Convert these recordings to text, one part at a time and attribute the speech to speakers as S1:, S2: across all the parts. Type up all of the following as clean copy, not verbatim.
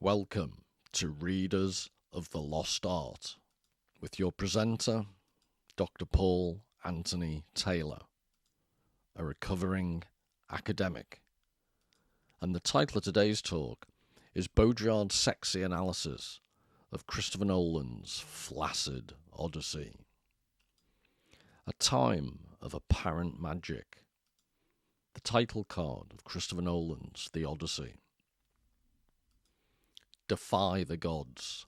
S1: Welcome to Readers of the Lost Art with your presenter, Dr. Paul Anthony Taylor, a recovering academic. And the title of today's talk is Baudrillard's sexy analysis of Christopher Nolan's Flaccid Odyssey. A time of apparent magic. The title card of Christopher Nolan's The Odyssey. Defy the gods.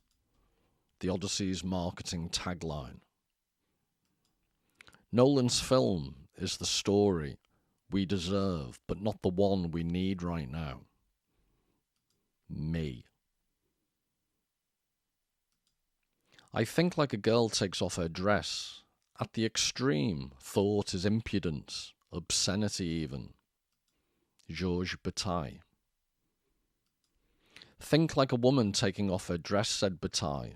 S1: The Odyssey's marketing tagline. Nolan's film is the story we deserve, but not the one we need right now. Me. I think like a girl takes off her dress. At the extreme, thought is impudence, obscenity even. Georges Bataille. Think like a woman taking off her dress, said Bataille.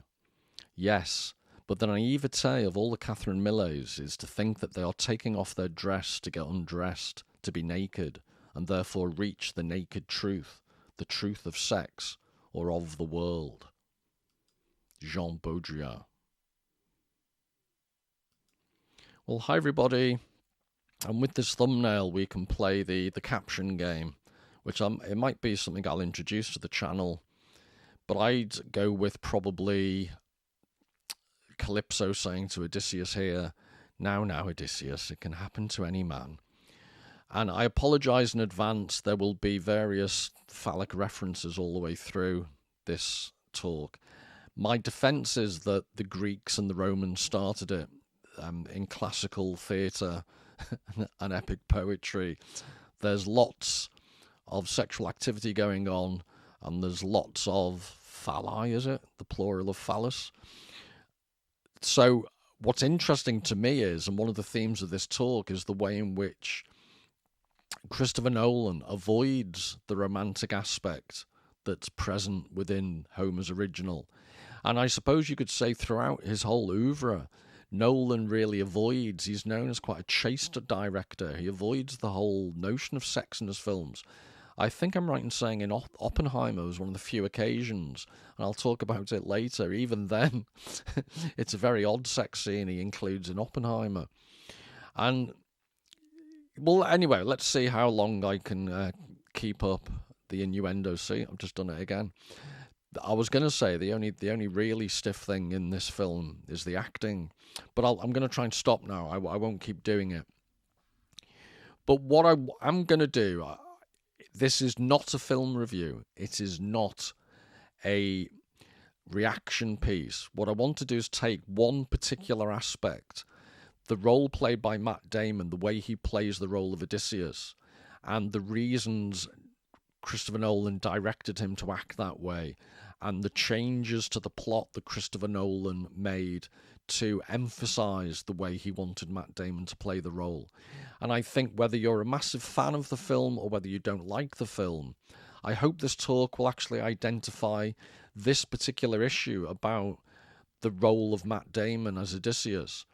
S1: Yes, but the naivete of all the Catherine Millets is to think that they are taking off their dress to get undressed, to be naked, and therefore reach the naked truth, the truth of sex, or of the world. Jean Baudrillard. Well, hi everybody, and with this thumbnail we can play the caption game, which it might be something I'll introduce to the channel, but I'd go with probably Calypso saying to Odysseus here, now Odysseus, it can happen to any man. And I apologise in advance, there will be various phallic references all the way through this talk. My defence is that the Greeks and the Romans started it in classical theatre and epic poetry. There's lots of sexual activity going on, and there's lots of phalli, is it? The plural of phallus. So what's interesting to me is, and one of the themes of this talk, is the way in which Christopher Nolan avoids the romantic aspect that's present within Homer's original. And I suppose you could say throughout his whole oeuvre, Nolan really avoids, he's known as quite a chaste director, he avoids the whole notion of sex in his films. I think I'm right in saying in Oppenheimer was one of the few occasions, and I'll talk about it later, even then, it's a very odd sex scene he includes in Oppenheimer. And, well, anyway, let's see how long I can keep up the innuendo. See, I've just done it again. I was going to say the only really stiff thing in this film is the acting, but I'm going to try and stop now. I won't keep doing it. But what I'm going to do, this is not a film review. It is not a reaction piece. What I want to do is take one particular aspect, the role played by Matt Damon, the way he plays the role of Odysseus, and the reasons Christopher Nolan directed him to act that way, and the changes to the plot that Christopher Nolan made to emphasize the way he wanted Matt Damon to play the role. And I think whether you're a massive fan of the film or whether you don't like the film, I hope this talk will actually identify this particular issue about the role of Matt Damon as Odysseus.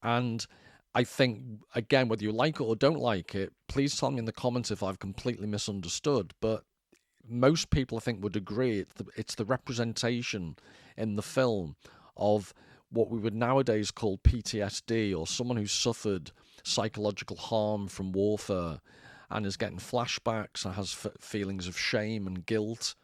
S1: And I think, again, whether you like it or don't like it, please tell me in the comments if I've completely misunderstood. But most people, I think, would agree it's the representation in the film of what we would nowadays call PTSD, or someone who suffered psychological harm from warfare and is getting flashbacks and has feelings of shame and guilt.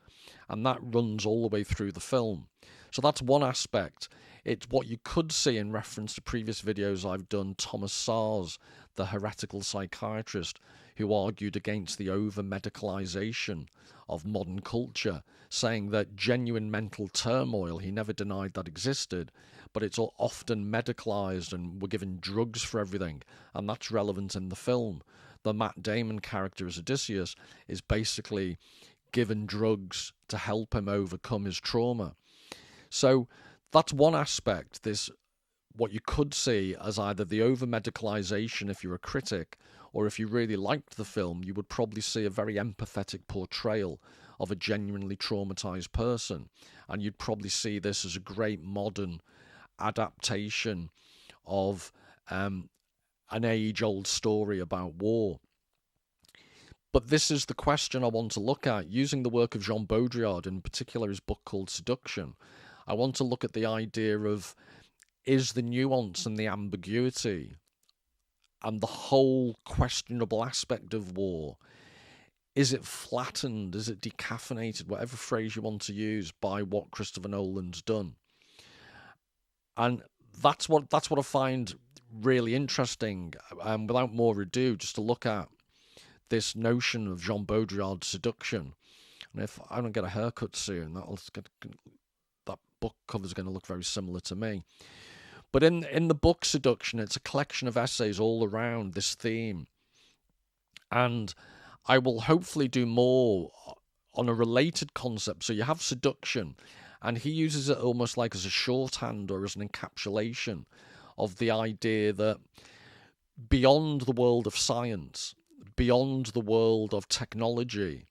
S1: And that runs all the way through the film. So that's one aspect. It's what you could see in reference to previous videos I've done. Thomas Sars, the heretical psychiatrist who argued against the over-medicalization of modern culture, saying that genuine mental turmoil, he never denied that existed, but it's all often medicalized and we're given drugs for everything, and that's relevant in the film. The Matt Damon character as Odysseus is basically given drugs to help him overcome his trauma. So that's one aspect, this what you could see as either the over-medicalization if you're a critic, or if you really liked the film, you would probably see a very empathetic portrayal of a genuinely traumatized person. And you'd probably see this as a great modern adaptation of an age-old story about war. But this is the question I want to look at, using the work of Jean Baudrillard, in particular his book called Seduction. I want to look at the idea of, is the nuance and the ambiguity and the whole questionable aspect of war, is it flattened, is it decaffeinated, whatever phrase you want to use, by what Christopher Nolan's done? And that's what I find really interesting. Without more ado, just to look at this notion of Jean Baudrillard's Seduction. And if I don't get a haircut soon, that book cover is going to look very similar to me. But in the book Seduction, it's a collection of essays all around this theme. And I will hopefully do more on a related concept. So you have seduction, and he uses it almost like as a shorthand or as an encapsulation of the idea that beyond the world of science, beyond the world of technology,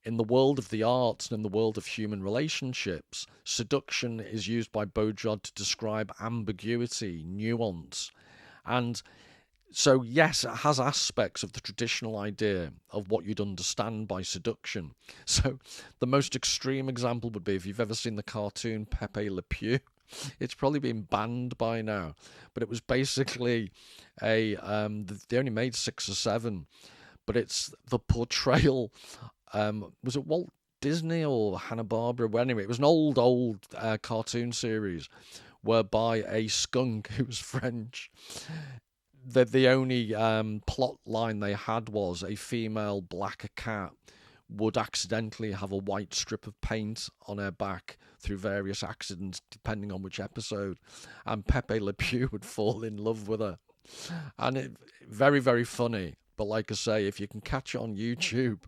S1: in the world of the arts and in the world of human relationships, seduction is used by Baudrillard to describe ambiguity, nuance. And so, yes, it has aspects of the traditional idea of what you'd understand by seduction. So the most extreme example would be, if you've ever seen the cartoon Pepe Le Pew, it's probably been banned by now, but it was basically they only made 6 or 7, but it's the portrayal. Was it Walt Disney or Hanna-Barbera? Well, anyway, it was an old cartoon series whereby a skunk who was French, the only plot line they had was a female black cat would accidentally have a white strip of paint on her back through various accidents, depending on which episode, and Pepe Le Pew would fall in love with her. And it very, very funny. But like I say, if you can catch it on YouTube,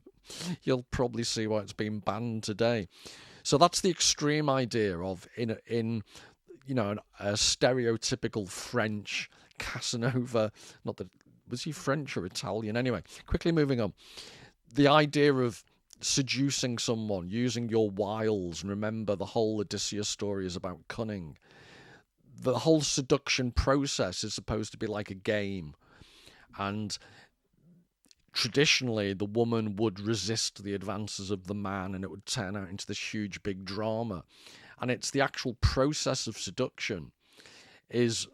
S1: you'll probably see why it's been banned today. So that's the extreme idea of in a stereotypical French Casanova. Not that, was he French or Italian? Anyway, quickly moving on. The idea of seducing someone, using your wiles, and remember the whole Odysseus story is about cunning. The whole seduction process is supposed to be like a game, and traditionally the woman would resist the advances of the man, and it would turn out into this huge big drama. And it's the actual process of seduction. Was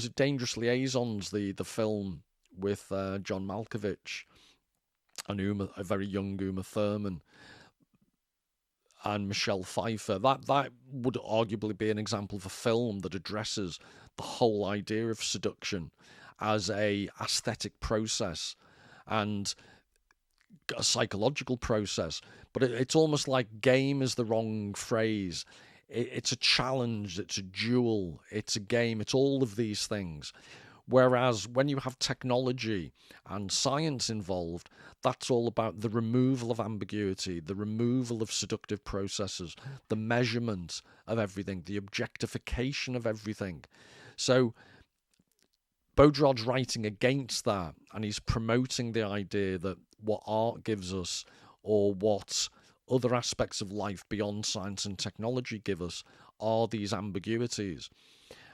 S1: it Dangerous Liaisons, the film with John Malkovich and a very young Uma Thurman and Michelle Pfeiffer? That would arguably be an example of a film that addresses the whole idea of seduction as a aesthetic process and a psychological process. But it's almost like game is the wrong phrase. It's a challenge, it's a duel, it's a game, it's all of these things. Whereas when you have technology and science involved, that's all about the removal of ambiguity, the removal of seductive processes, the measurement of everything, the objectification of everything. So Baudrillard's writing against that, and he's promoting the idea that what art gives us, or what other aspects of life beyond science and technology give us, are these ambiguities.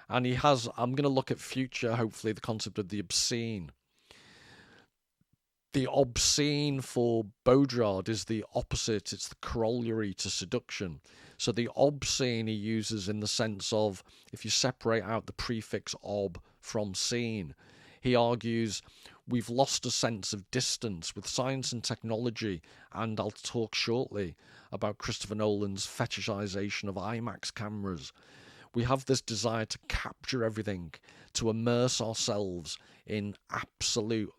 S1: And I'm going to look at future, hopefully, the concept of the obscene. The obscene for Baudrillard is the opposite, it's the corollary to seduction. So the obscene he uses in the sense of, if you separate out the prefix ob from scene, he argues we've lost a sense of distance with science and technology, and I'll talk shortly about Christopher Nolan's fetishization of IMAX cameras. We have this desire to capture everything, to immerse ourselves in absolute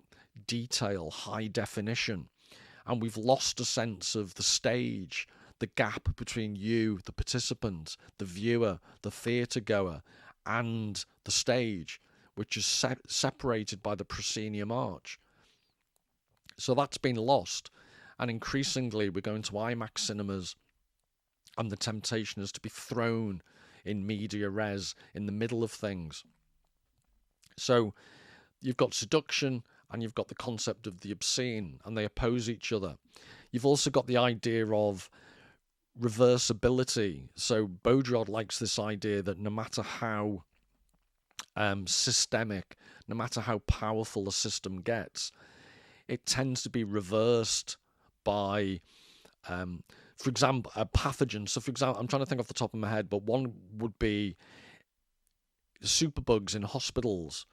S1: detail, high definition, and we've lost a sense of the stage, the gap between you, the participant, the viewer, the theatre goer, and the stage, which is separated by the proscenium arch. So that's been lost, and increasingly we're going to IMAX cinemas, and the temptation is to be thrown in media res, in the middle of things. So you've got seduction and you've got the concept of the obscene, and they oppose each other. You've also got the idea of reversibility. So Baudrillard likes this idea that no matter how systemic, no matter how powerful a system gets, it tends to be reversed by, for example, a pathogen. So, for example, I'm trying to think off the top of my head, but one would be superbugs in hospitals.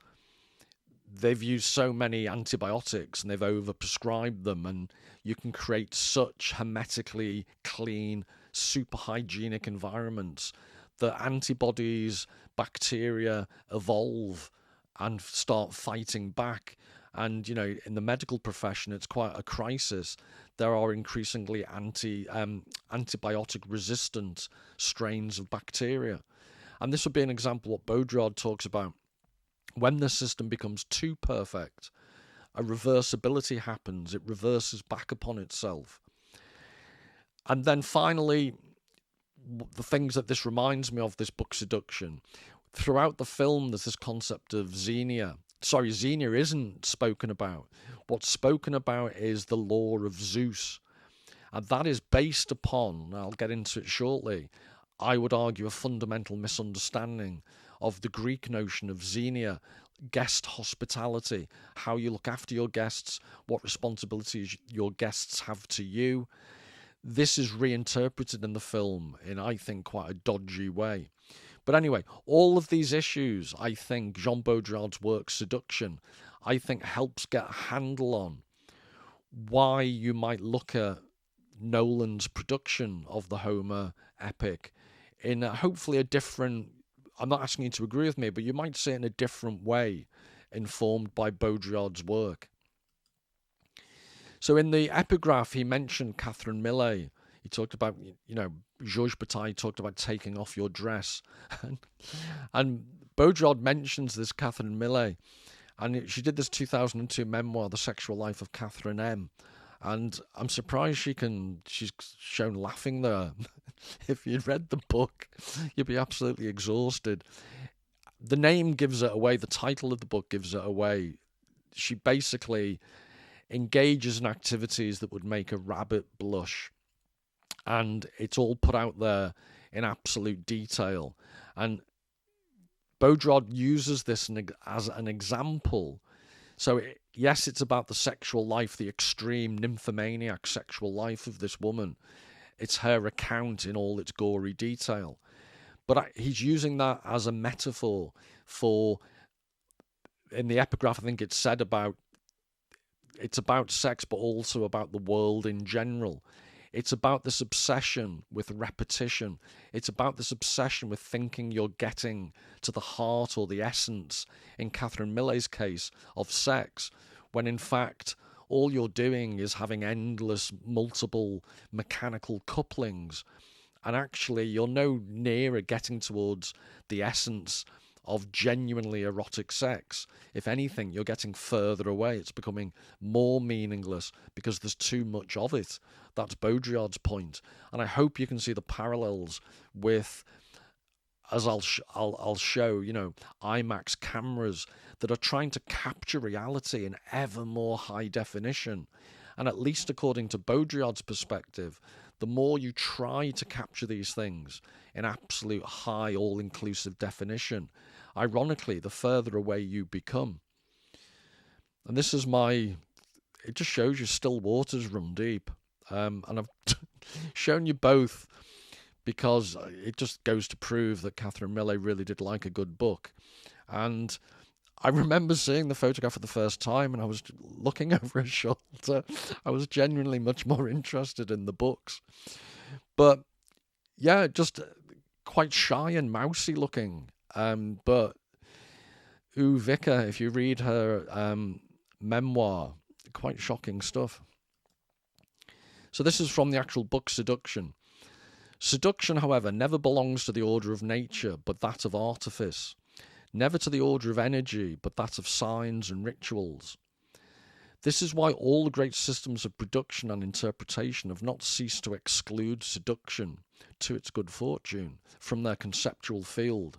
S1: They've used so many antibiotics and they've overprescribed them, and you can create such hermetically clean, super hygienic environments that antibodies, bacteria evolve and start fighting back. And, you know, in the medical profession, it's quite a crisis. There are increasingly antibiotic resistant strains of bacteria. And this would be an example of what Baudrillard talks about. When the system becomes too perfect, a reversibility happens. It reverses back upon itself. And then finally, the things that this reminds me of, this book Seduction, throughout the film, there's this concept of Xenia. Sorry, Xenia isn't spoken about. What's spoken about is the law of Zeus. And that is based upon, I'll get into it shortly, I would argue a fundamental misunderstanding of the Greek notion of Xenia, guest hospitality, how you look after your guests, what responsibilities your guests have to you. This is reinterpreted in the film in, I think, quite a dodgy way. But anyway, all of these issues, I think Jean Baudrillard's work, Seduction, I think helps get a handle on why you might look at Nolan's production of the Homer epic in hopefully a different, I'm not asking you to agree with me, but you might see it in a different way, informed by Baudrillard's work. So in the epigraph, he mentioned Catherine Millet. He talked about, you know, Georges Bataille talked about taking off your dress. And Baudrillard mentions this Catherine Millet. And she did this 2002 memoir, The Sexual Life of Catherine M. And I'm surprised she's shown laughing there. If you'd read the book, you'd be absolutely exhausted. The name gives it away. The title of the book gives it away. She basically engages in activities that would make a rabbit blush. And it's all put out there in absolute detail. And Baudrillard uses this as an example. So, yes, it's about the sexual life, the extreme nymphomaniac sexual life of this woman. It's her account in all its gory detail. But he's using that as a metaphor for, in the epigraph, I think it's said about, it's about sex, but also about the world in general. It's about this obsession with repetition. It's about this obsession with thinking you're getting to the heart or the essence, in Catherine Millet's case, of sex, when in fact all you're doing is having endless, multiple mechanical couplings. And actually you're no nearer getting towards the essence of genuinely erotic sex. If anything, you're getting further away. It's becoming more meaningless because there's too much of it. That's Baudrillard's point. And I hope you can see the parallels with, as I'll show, you know, IMAX cameras that are trying to capture reality in ever more high definition. And at least according to Baudrillard's perspective, the more you try to capture these things in absolute high, all-inclusive definition, ironically, the further away you become. And this is it just shows you still waters run deep. And I've shown you both because it just goes to prove that Catherine Millet really did like a good book. And I remember seeing the photograph for the first time and I was looking over her shoulder. I was genuinely much more interested in the books. But yeah, just quite shy and mousy looking. But Vika, if you read her memoir, quite shocking stuff. So this is from the actual book Seduction. Seduction, however, never belongs to the order of nature, but that of artifice. Never to the order of energy, but that of signs and rituals. This is why all the great systems of production and interpretation have not ceased to exclude seduction, to its good fortune, from their conceptual field.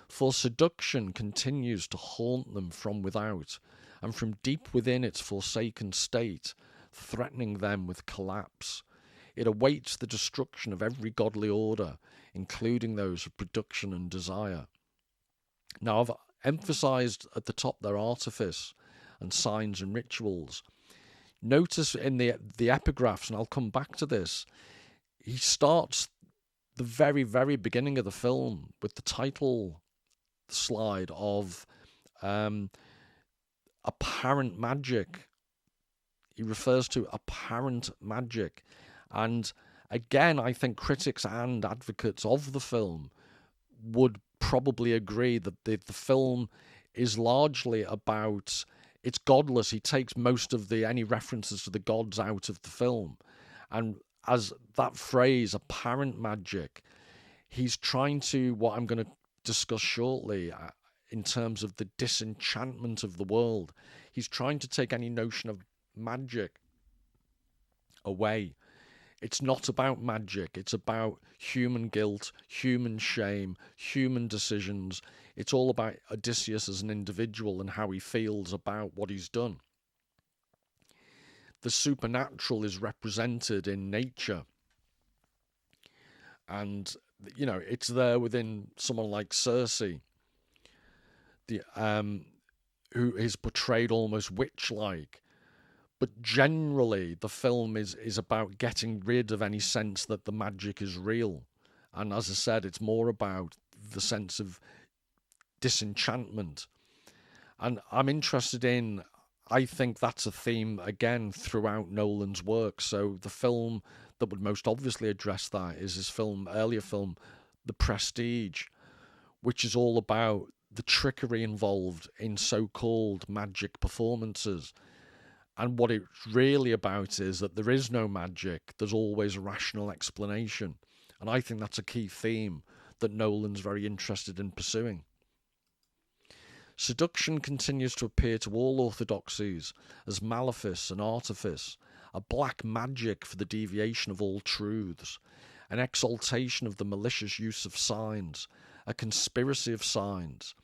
S1: For seduction continues to haunt them from without, and from deep within its forsaken state, threatening them with collapse. It awaits the destruction of every godly order, including those of production and desire. Now, I've emphasized at the top their artifice and signs and rituals. Notice in the epigraphs, and I'll come back to this, he starts the very, very beginning of the film with the title slide of apparent magic. He refers to apparent magic. And again, I think critics and advocates of the film would probably agree that the film is largely about, it's godless. He takes most of any references to the gods out of the film. And as that phrase, apparent magic, he's trying to, what I'm going to discuss shortly, in terms of the disenchantment of the world, he's trying to take any notion of magic away. It's not about magic. It's about human guilt, human shame, human decisions. It's all about Odysseus as an individual and how he feels about what he's done. The supernatural is represented in nature. And, you know, it's there within someone like Circe, who is portrayed almost witch-like. But generally, the film is about getting rid of any sense that the magic is real. And as I said, it's more about the sense of disenchantment. And I'm interested in, I think that's a theme, again, throughout Nolan's work. So the film that would most obviously address that is his earlier film, The Prestige, which is all about the trickery involved in so-called magic performances. And what it's really about is that there is no magic. There's always a rational explanation. And I think that's a key theme that Nolan's very interested in pursuing. Seduction continues to appear to all orthodoxies as malefice and artifice, a black magic for the deviation of all truths, an exaltation of the malicious use of signs, a conspiracy of signs.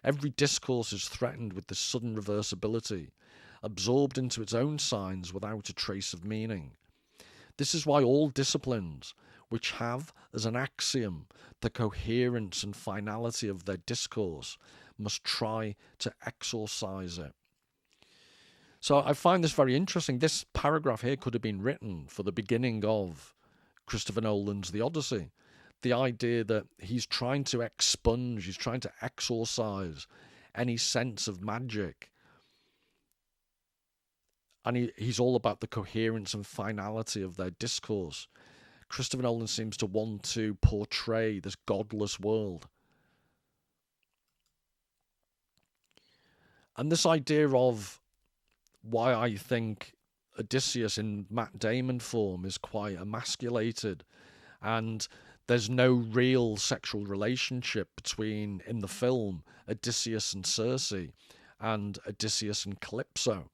S1: Every discourse is threatened with this sudden reversibility, absorbed into its own signs without a trace of meaning. This is why all disciplines, which have as an axiom the coherence and finality of their discourse, must try to exorcise it. So I find this very interesting. This paragraph here could have been written for the beginning of Christopher Nolan's The Odyssey. The idea that he's trying to expunge, he's trying to exorcise any sense of magic. And he's all about the coherence and finality of their discourse. Christopher Nolan seems to want to portray this godless world. And this idea of why I think Odysseus in Matt Damon form is quite emasculated, and there's no real sexual relationship between, in the film, Odysseus and Circe and Odysseus and Calypso.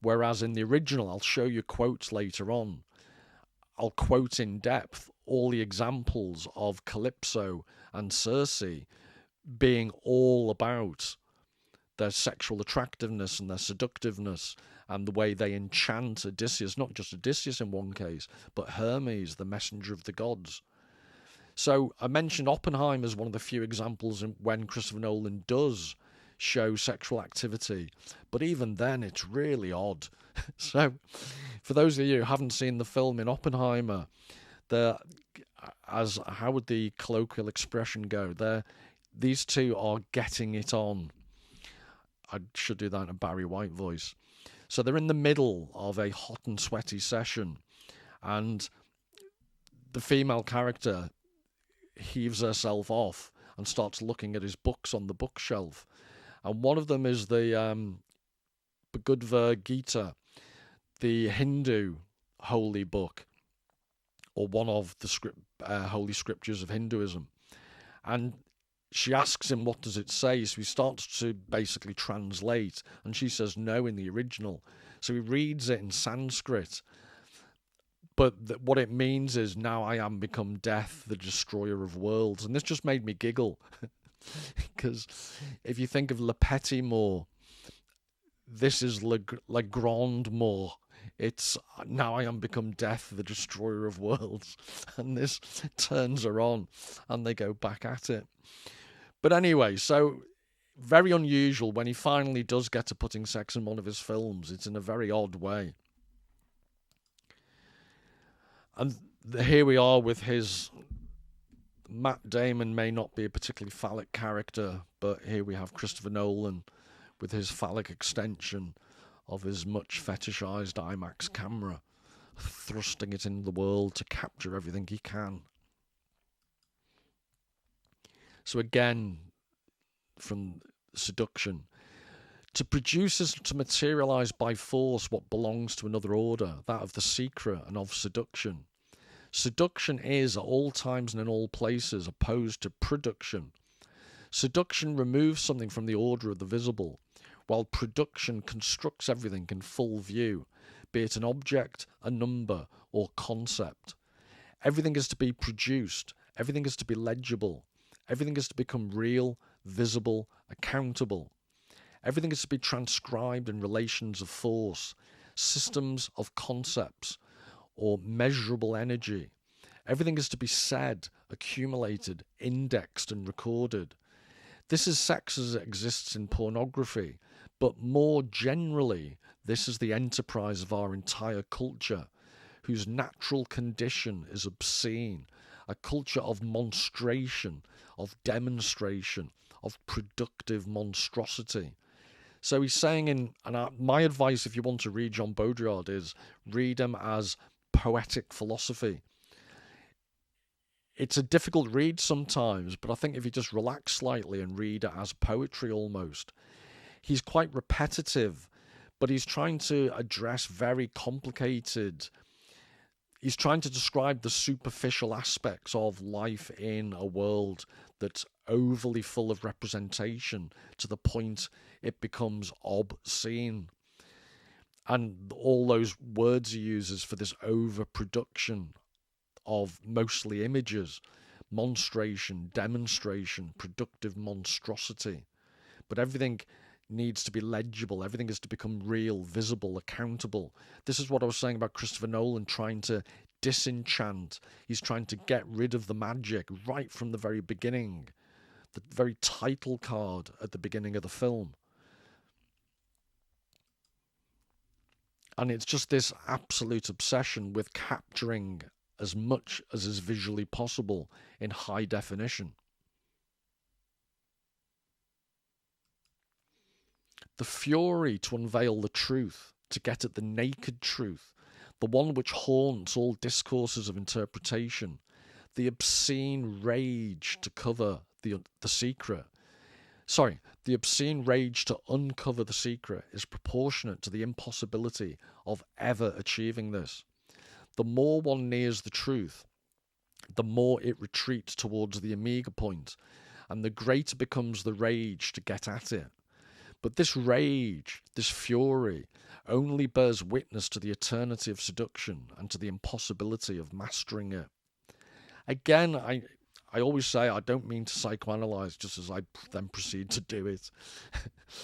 S1: Whereas in the original, I'll show you quotes later on, I'll quote in depth all the examples of Calypso and Circe being all about their sexual attractiveness and their seductiveness and the way they enchant Odysseus, not just Odysseus in one case, but Hermes, the messenger of the gods. So I mentioned Oppenheimer as one of the few examples when Christopher Nolan does show sexual activity, but even then it's really odd. So for those of you who haven't seen the film in Oppenheimer, how would the colloquial expression go? These two are getting it on. I should do that in a Barry White voice. So they're in the middle of a hot and sweaty session, and the female character heaves herself off and starts looking at his books on the bookshelf. And one of them is the Bhagavad Gita, the Hindu holy book, or one of the holy scriptures of Hinduism. And she asks him, what does it say? So he starts to basically translate, and she says no in the original. So he reads it in Sanskrit. But what it means is, now I am become death, the destroyer of worlds. And this just made me giggle. Because if you think of Le Petit Mort, this is Le Grand Mort. It's now I am become death, the destroyer of worlds. And this turns her on, and they go back at it. But anyway, so very unusual when he finally does get to putting sex in one of his films. It's in a very odd way. And here we are with his... Matt Damon may not be a particularly phallic character, but here we have Christopher Nolan with his phallic extension of his much fetishized IMAX camera, thrusting it into the world to capture everything he can. So again, from Seduction, to produce is to materialize by force what belongs to another order, that of the secret and of seduction. Seduction is, at all times and in all places, opposed to production. Seduction removes something from the order of the visible, while production constructs everything in full view, be it an object, a number, or concept. Everything is to be produced, everything is to be legible, everything is to become real, visible, accountable. Everything is to be transcribed in relations of force, systems of concepts, or measurable energy. Everything is to be said, accumulated, indexed, and recorded. This is sex as it exists in pornography, but more generally, this is the enterprise of our entire culture, whose natural condition is obscene, a culture of monstration, of demonstration, of productive monstrosity. So he's saying, my advice if you want to read Jean Baudrillard is read him as poetic philosophy. It's a difficult read sometimes, but I think if you just relax slightly and read it as poetry almost. He's quite repetitive, but he's trying to address very complicated... He's trying to describe the superficial aspects of life in a world that's overly full of representation to the point it becomes obscene. And all those words he uses for this overproduction of mostly images, monstration, demonstration, productive monstrosity. But everything needs to be legible. Everything is to become real, visible, accountable. This is what I was saying about Christopher Nolan trying to disenchant. He's trying to get rid of the magic right from the very beginning. The very title card at the beginning of the film. And it's just this absolute obsession with capturing as much as is visually possible in high definition. The fury to unveil the truth, to get at the naked truth, the one which haunts all discourses of interpretation, the obscene rage to cover the secret. The obscene rage to uncover the secret is proportionate to the impossibility of ever achieving this. The more one nears the truth, the more it retreats towards the omega point, and the greater becomes the rage to get at it. But this rage, this fury, only bears witness to the eternity of seduction and to the impossibility of mastering it. Again, I always say I don't mean to psychoanalyze just as I then proceed to do it.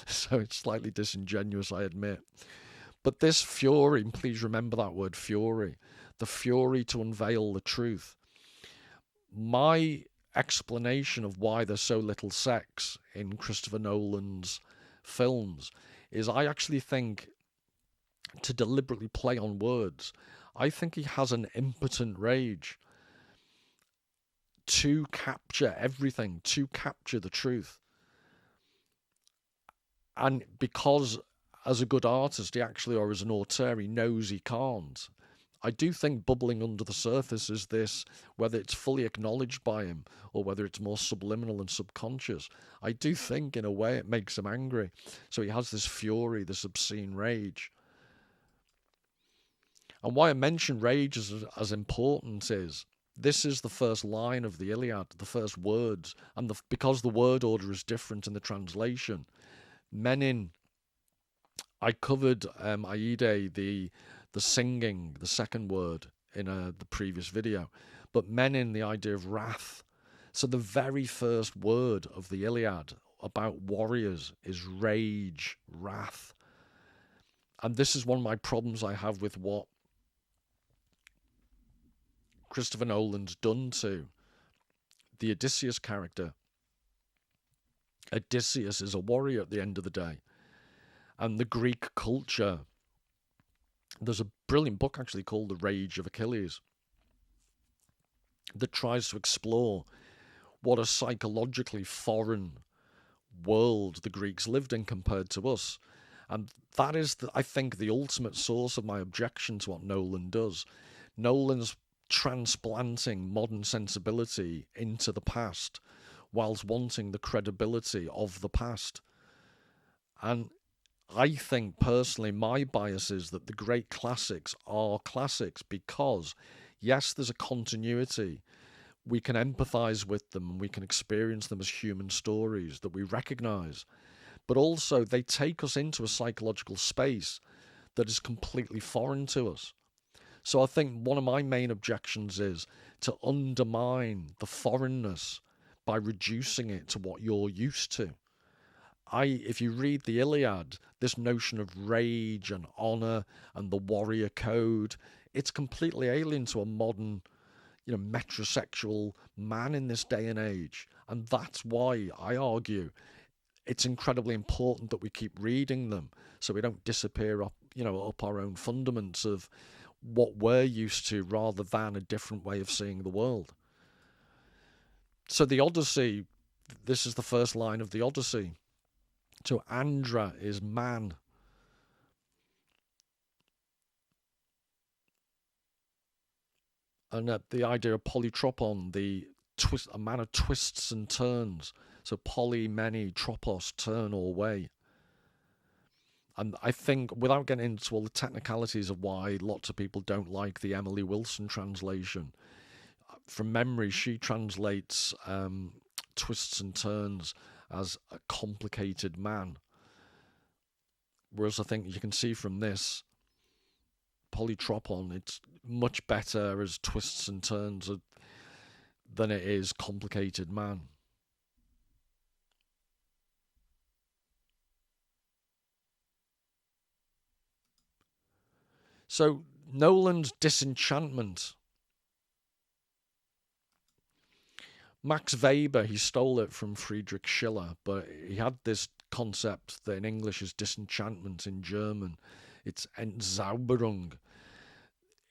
S1: So it's slightly disingenuous, I admit. But this fury, please remember that word, fury, the fury to unveil the truth. My explanation of why there's so little sex in Christopher Nolan's films is I actually think, to deliberately play on words, I think he has an impotent rage to capture everything, to capture the truth. And because as a good artist, he actually, or as an auteur, he knows he can't. I do think bubbling under the surface is this, whether it's fully acknowledged by him or whether it's more subliminal and subconscious. I do think, in a way, it makes him angry. So he has this fury, this obscene rage. And why I mention rage as important is, this is the first line of the Iliad, the first words, and because the word order is different in the translation. Menin, I covered Aide, the singing, the second word in the previous video, but Menin, the idea of wrath. So the very first word of the Iliad about warriors is rage, wrath. And this is one of my problems I have with what Christopher Nolan's done to the Odysseus character. Odysseus is a warrior at the end of the day. And the Greek culture, there's a brilliant book actually called The Rage of Achilles. that tries to explore what a psychologically foreign world the Greeks lived in compared to us. And that is, I think, the ultimate source of my objection to what Nolan does. Nolan's transplanting modern sensibility into the past whilst wanting the credibility of the past. And I think, personally, my bias is that the great classics are classics because, yes, there's a continuity. We can empathize with them and we can experience them as human stories that we recognize. But also, they take us into a psychological space that is completely foreign to us. So I think one of my main objections is to undermine the foreignness by reducing it to what you're used to. If you read the Iliad, this notion of rage and honor and the warrior code, it's completely alien to a modern, metrosexual man in this day and age. And that's why I argue it's incredibly important that we keep reading them so we don't disappear up our own fundaments of what we're used to rather than a different way of seeing the world. So the Odyssey, this is the first line of the Odyssey. So Andra is man. And the idea of polytropon, a man of twists and turns. So poly, many, tropos, turn or way. And I think, without getting into all the technicalities of why lots of people don't like the Emily Wilson translation, from memory, she translates twists and turns as a complicated man. Whereas I think you can see from this, polytropon, it's much better as twists and turns than it is complicated man. So Nolan's disenchantment. Max Weber, he stole it from Friedrich Schiller, but he had this concept that in English is disenchantment, in German it's Entzauberung.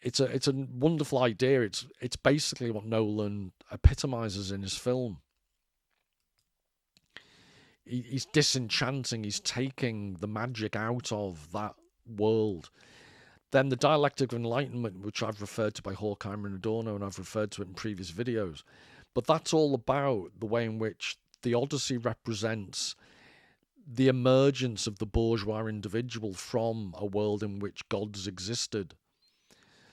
S1: It's a wonderful idea. It's basically what Nolan epitomizes in his film. He's disenchanting, he's taking the magic out of that world. Then the dialectic of enlightenment, which I've referred to by Horkheimer and Adorno, and I've referred to it in previous videos. But that's all about the way in which the Odyssey represents the emergence of the bourgeois individual from a world in which gods existed.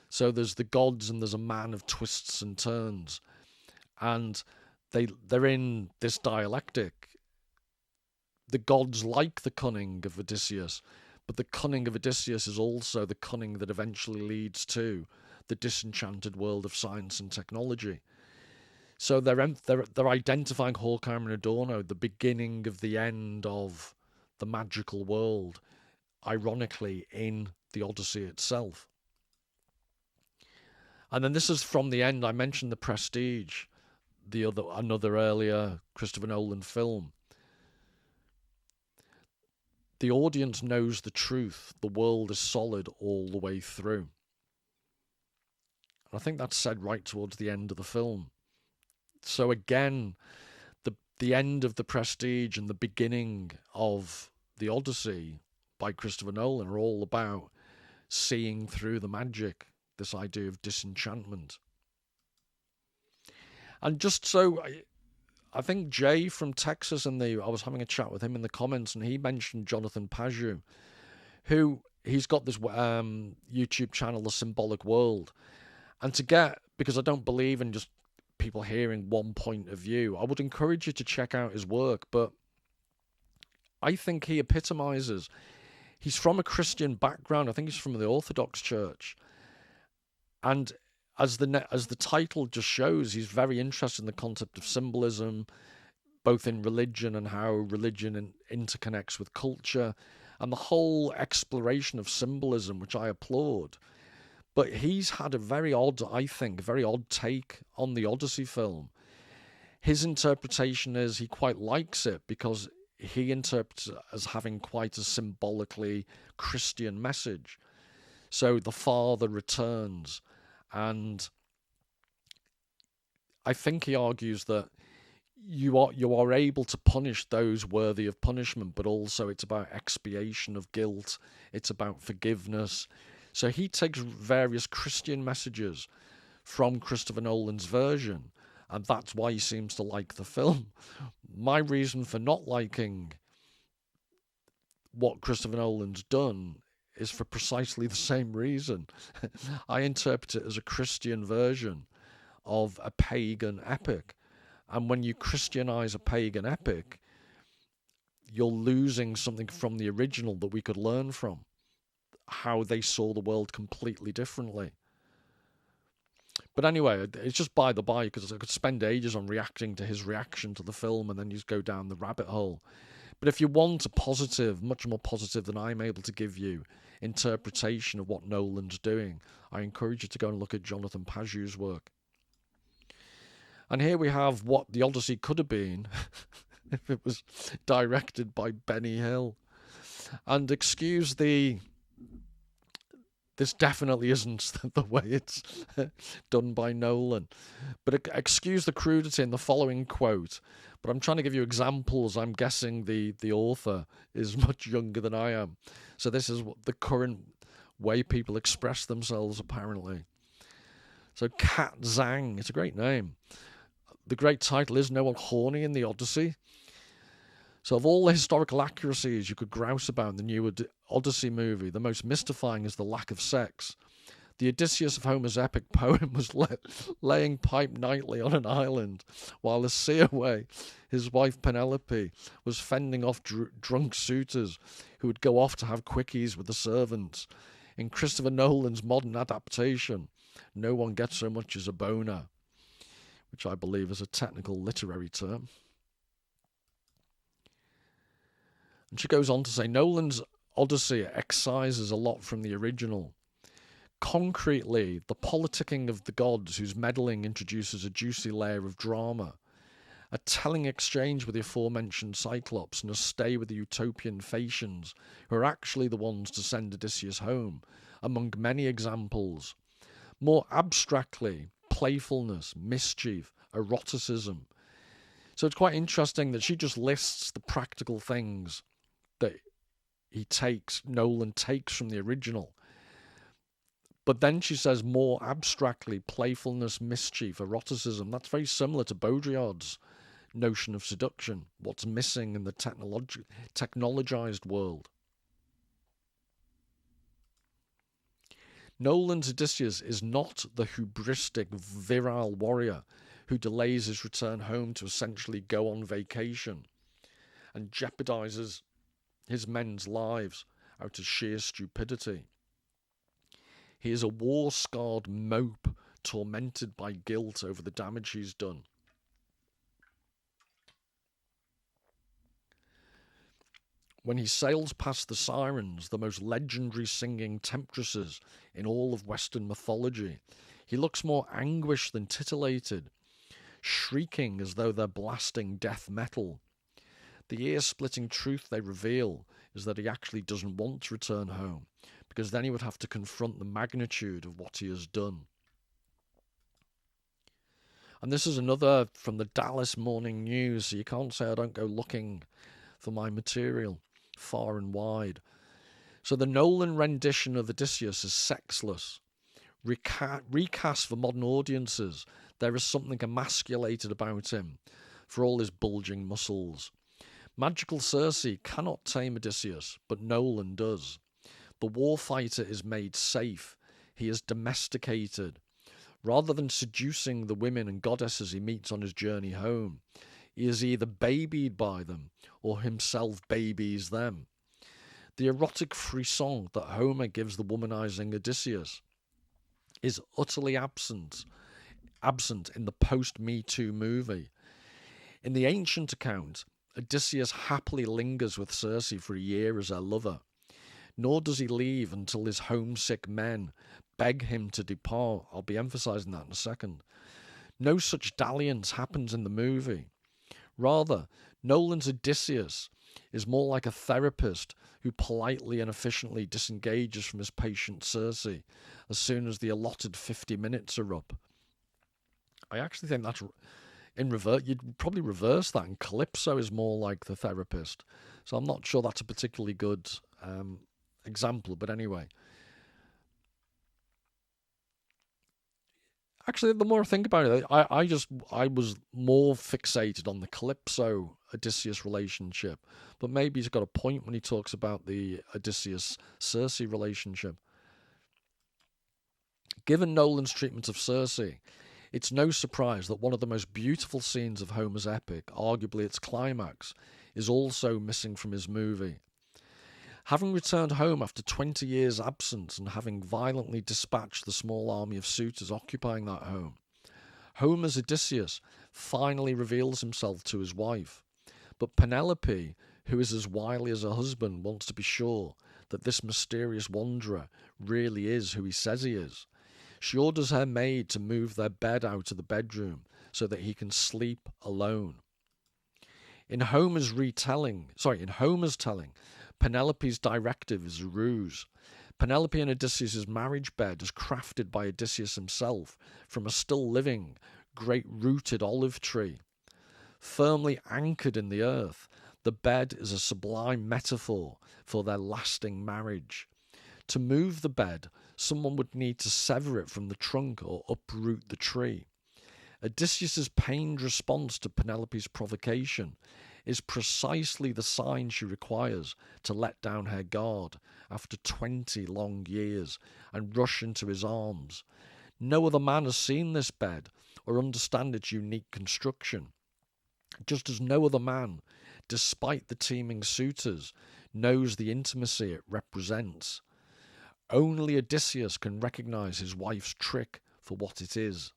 S1: So there's the gods and there's a man of twists and turns. And they're in this dialectic. The gods like the cunning of Odysseus, but the cunning of Odysseus is also the cunning that eventually leads to the disenchanted world of science and technology. So they're identifying Horkheimer and Adorno, the beginning of the end of the magical world, ironically, in the Odyssey itself. And then this is from the end. I mentioned The Prestige, another earlier Christopher Nolan film. The audience knows the truth. The world is solid all the way through. And I think that's said right towards the end of the film. So again, the end of The Prestige and the beginning of the Odyssey by Christopher Nolan are all about seeing through the magic, this idea of disenchantment. And just so, I think Jay from Texas, I was having a chat with him in the comments, and he mentioned Jonathan Paju, who he's got this YouTube channel, The Symbolic World. And because I don't believe in just people hearing one point of view, I would encourage you to check out his work. But I think he epitomizes, he's from a Christian background. I think he's from the Orthodox Church. And as the title just shows, he's very interested in the concept of symbolism, both in religion and how religion interconnects with culture, and the whole exploration of symbolism, which I applaud. But he's had a very odd take on the Odyssey film. His interpretation is he quite likes it because he interprets it as having quite a symbolically Christian message. So the Father returns, and I think he argues that you are able to punish those worthy of punishment, but also it's about expiation of guilt. It's about forgiveness. So he takes various Christian messages from Christopher Nolan's version, and that's why he seems to like the film. My reason for not liking what Christopher Nolan's done is for precisely the same reason. I interpret it as a Christian version of a pagan epic. And when you Christianize a pagan epic, you're losing something from the original that we could learn from, how they saw the world completely differently. But anyway, it's just by the by, because I could spend ages on reacting to his reaction to the film and then you just go down the rabbit hole. But if you want a positive, much more positive than I'm able to give you, interpretation of what Nolan's doing, I encourage you to go and look at Jonathan Pageau's work. And here we have what the Odyssey could have been if it was directed by Benny Hill. And excuse this definitely isn't the way it's done by Nolan. But excuse the crudity in the following quote. But I'm trying to give you examples. I'm guessing the author is much younger than I am. So this is the current way people express themselves, apparently. So Kat Zhang, it's a great name. The great title is No One Horny in the Odyssey. So of all the historical accuracies you could grouse about in the new Odyssey movie, the most mystifying is the lack of sex. The Odysseus of Homer's epic poem was laying pipe nightly on an island, while Aeseae, his wife Penelope, was fending off drunk suitors who would go off to have quickies with the servants. In Christopher Nolan's modern adaptation, no one gets so much as a boner, which I believe is a technical literary term. And she goes on to say, Nolan's Odyssey excises a lot from the original. Concretely, the politicking of the gods whose meddling introduces a juicy layer of drama, a telling exchange with the aforementioned Cyclops, and a stay with the utopian Phaeacians, who are actually the ones to send Odysseus home, among many examples. More abstractly, playfulness, mischief, eroticism. So it's quite interesting that she just lists the practical things that Nolan takes from the original. But then she says more abstractly, playfulness, mischief, eroticism. That's very similar to Baudrillard's notion of seduction, what's missing in the technologized world. Nolan's Odysseus is not the hubristic, virile warrior who delays his return home to essentially go on vacation and jeopardizes his men's lives out of sheer stupidity. He is a war-scarred mope, tormented by guilt over the damage he's done. When he sails past the sirens, the most legendary singing temptresses in all of Western mythology, he looks more anguished than titillated, shrieking as though they're blasting death metal. The ear-splitting truth they reveal is that he actually doesn't want to return home, because then he would have to confront the magnitude of what he has done. And this is another from the Dallas Morning News, so you can't say I don't go looking for my material far and wide. So the Nolan rendition of Odysseus is sexless. Recast for modern audiences, there is something emasculated about him, for all his bulging muscles. Magical Circe cannot tame Odysseus, but Nolan does. The warfighter is made safe. He is domesticated. Rather than seducing the women and goddesses he meets on his journey home, he is either babied by them or himself babies them. The erotic frisson that Homer gives the womanizing Odysseus is utterly absent in the post-Me Too movie. In the ancient account, Odysseus happily lingers with Circe for a year as her lover, nor does he leave until his homesick men beg him to depart. I'll be emphasizing that in a second. No such dalliance happens in the movie. Rather, Nolan's Odysseus is more like a therapist who politely and efficiently disengages from his patient Circe as soon as the allotted 50 minutes are up. I actually think that's in reverse. You'd probably reverse that, and Calypso is more like the therapist. So I'm not sure that's a particularly good example, but anyway. Actually, the more I think about it, I was more fixated on the Calypso Odysseus relationship, but maybe he's got a point when he talks about the Odysseus Circe relationship. Given Nolan's treatment of Circe, it's no surprise that one of the most beautiful scenes of Homer's epic, arguably its climax, is also missing from his movie. Having returned home after 20 years' absence and having violently dispatched the small army of suitors occupying that home, Homer's Odysseus finally reveals himself to his wife. But Penelope, who is as wily as her husband, wants to be sure that this mysterious wanderer really is who he says he is. She orders her maid to move their bed out of the bedroom so that he can sleep alone. In Homer's telling, Penelope's directive is a ruse. Penelope and Odysseus' marriage bed is crafted by Odysseus himself from a still-living, great-rooted olive tree. Firmly anchored in the earth, the bed is a sublime metaphor for their lasting marriage. To move the bed, someone would need to sever it from the trunk or uproot the tree. Odysseus' pained response to Penelope's provocation is precisely the sign she requires to let down her guard after 20 long years and rush into his arms. No other man has seen this bed or understand its unique construction, just as no other man, despite the teeming suitors, knows the intimacy it represents. Only Odysseus can recognize his wife's trick for what it is.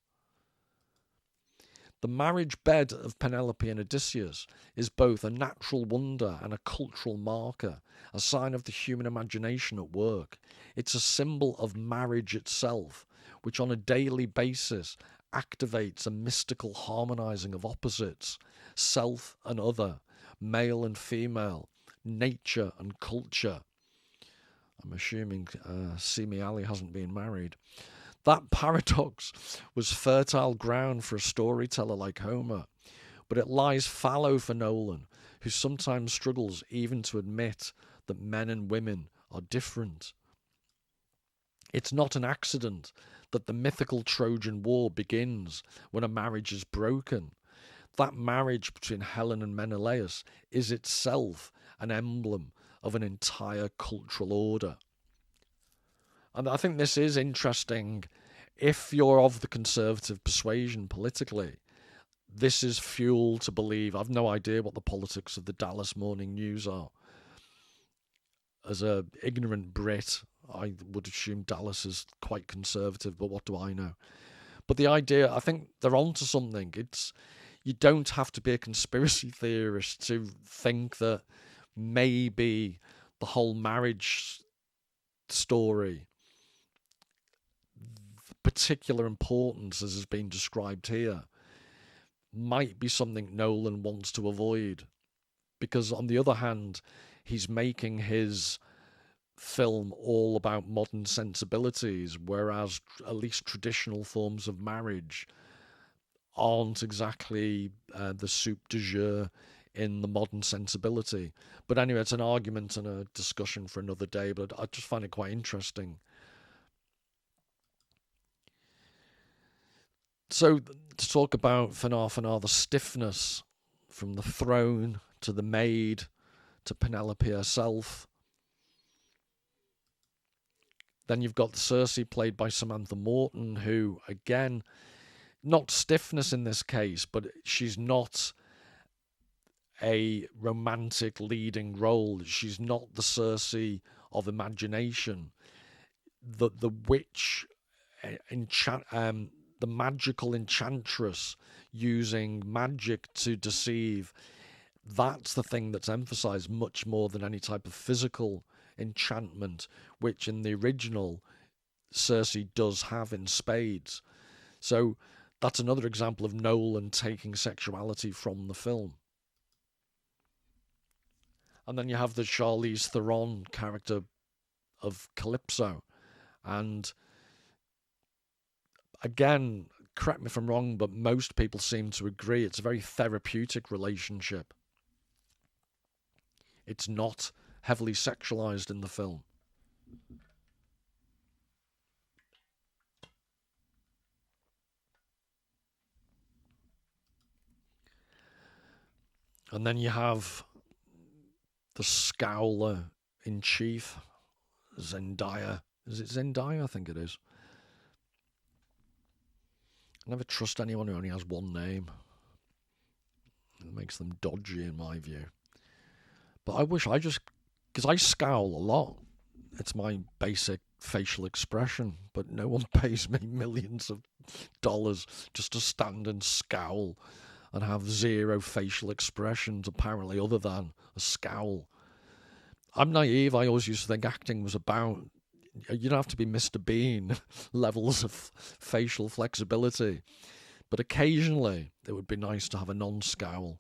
S1: The marriage bed of Penelope and Odysseus is both a natural wonder and a cultural marker, a sign of the human imagination at work. It's a symbol of marriage itself, which on a daily basis activates a mystical harmonizing of opposites, self and other, male and female, nature and culture. I'm assuming Simi Ali hasn't been married. That paradox was fertile ground for a storyteller like Homer, but it lies fallow for Nolan, who sometimes struggles even to admit that men and women are different. It's not an accident that the mythical Trojan War begins when a marriage is broken. That marriage between Helen and Menelaus is itself an emblem of an entire cultural order. And I think this is interesting. If you're of the conservative persuasion politically, this is fuel to believe. I've no idea what the politics of the Dallas Morning News are. As an ignorant Brit, I would assume Dallas is quite conservative, but what do I know? But the idea, I think they're onto something. You don't have to be a conspiracy theorist to think that maybe the whole marriage story, particular importance as has been described here, might be something Nolan wants to avoid, because on the other hand, he's making his film all about modern sensibilities, whereas at least traditional forms of marriage aren't exactly the soup du jour in the modern sensibility. But anyway, it's an argument and a discussion for another day, but I just find it quite interesting. So to talk about Fanar, the stiffness from the throne to the maid to Penelope herself. Then you've got Circe, played by Samantha Morton, who, again, not stiffness in this case, but she's not a romantic leading role. She's not the Circe of imagination. The witch, the magical enchantress using magic to deceive, that's the thing that's emphasized much more than any type of physical enchantment, which in the original Circe does have in spades. So that's another example of Nolan taking sexuality from the film. And then you have the Charlize Theron character of Calypso, and again, correct me if I'm wrong, but most people seem to agree it's a very therapeutic relationship. It's not heavily sexualized in the film. And then you have the scowler in chief, Zendaya. Is it Zendaya? I think it is. I never trust anyone who only has one name. It makes them dodgy in my view. But I wish because I scowl a lot. It's my basic facial expression, but no one pays me millions of dollars just to stand and scowl and have zero facial expressions, apparently, other than a scowl. I'm naive. I always used to think acting was about, you don't have to be Mr. Bean levels of facial flexibility. But occasionally, it would be nice to have a non-scowl.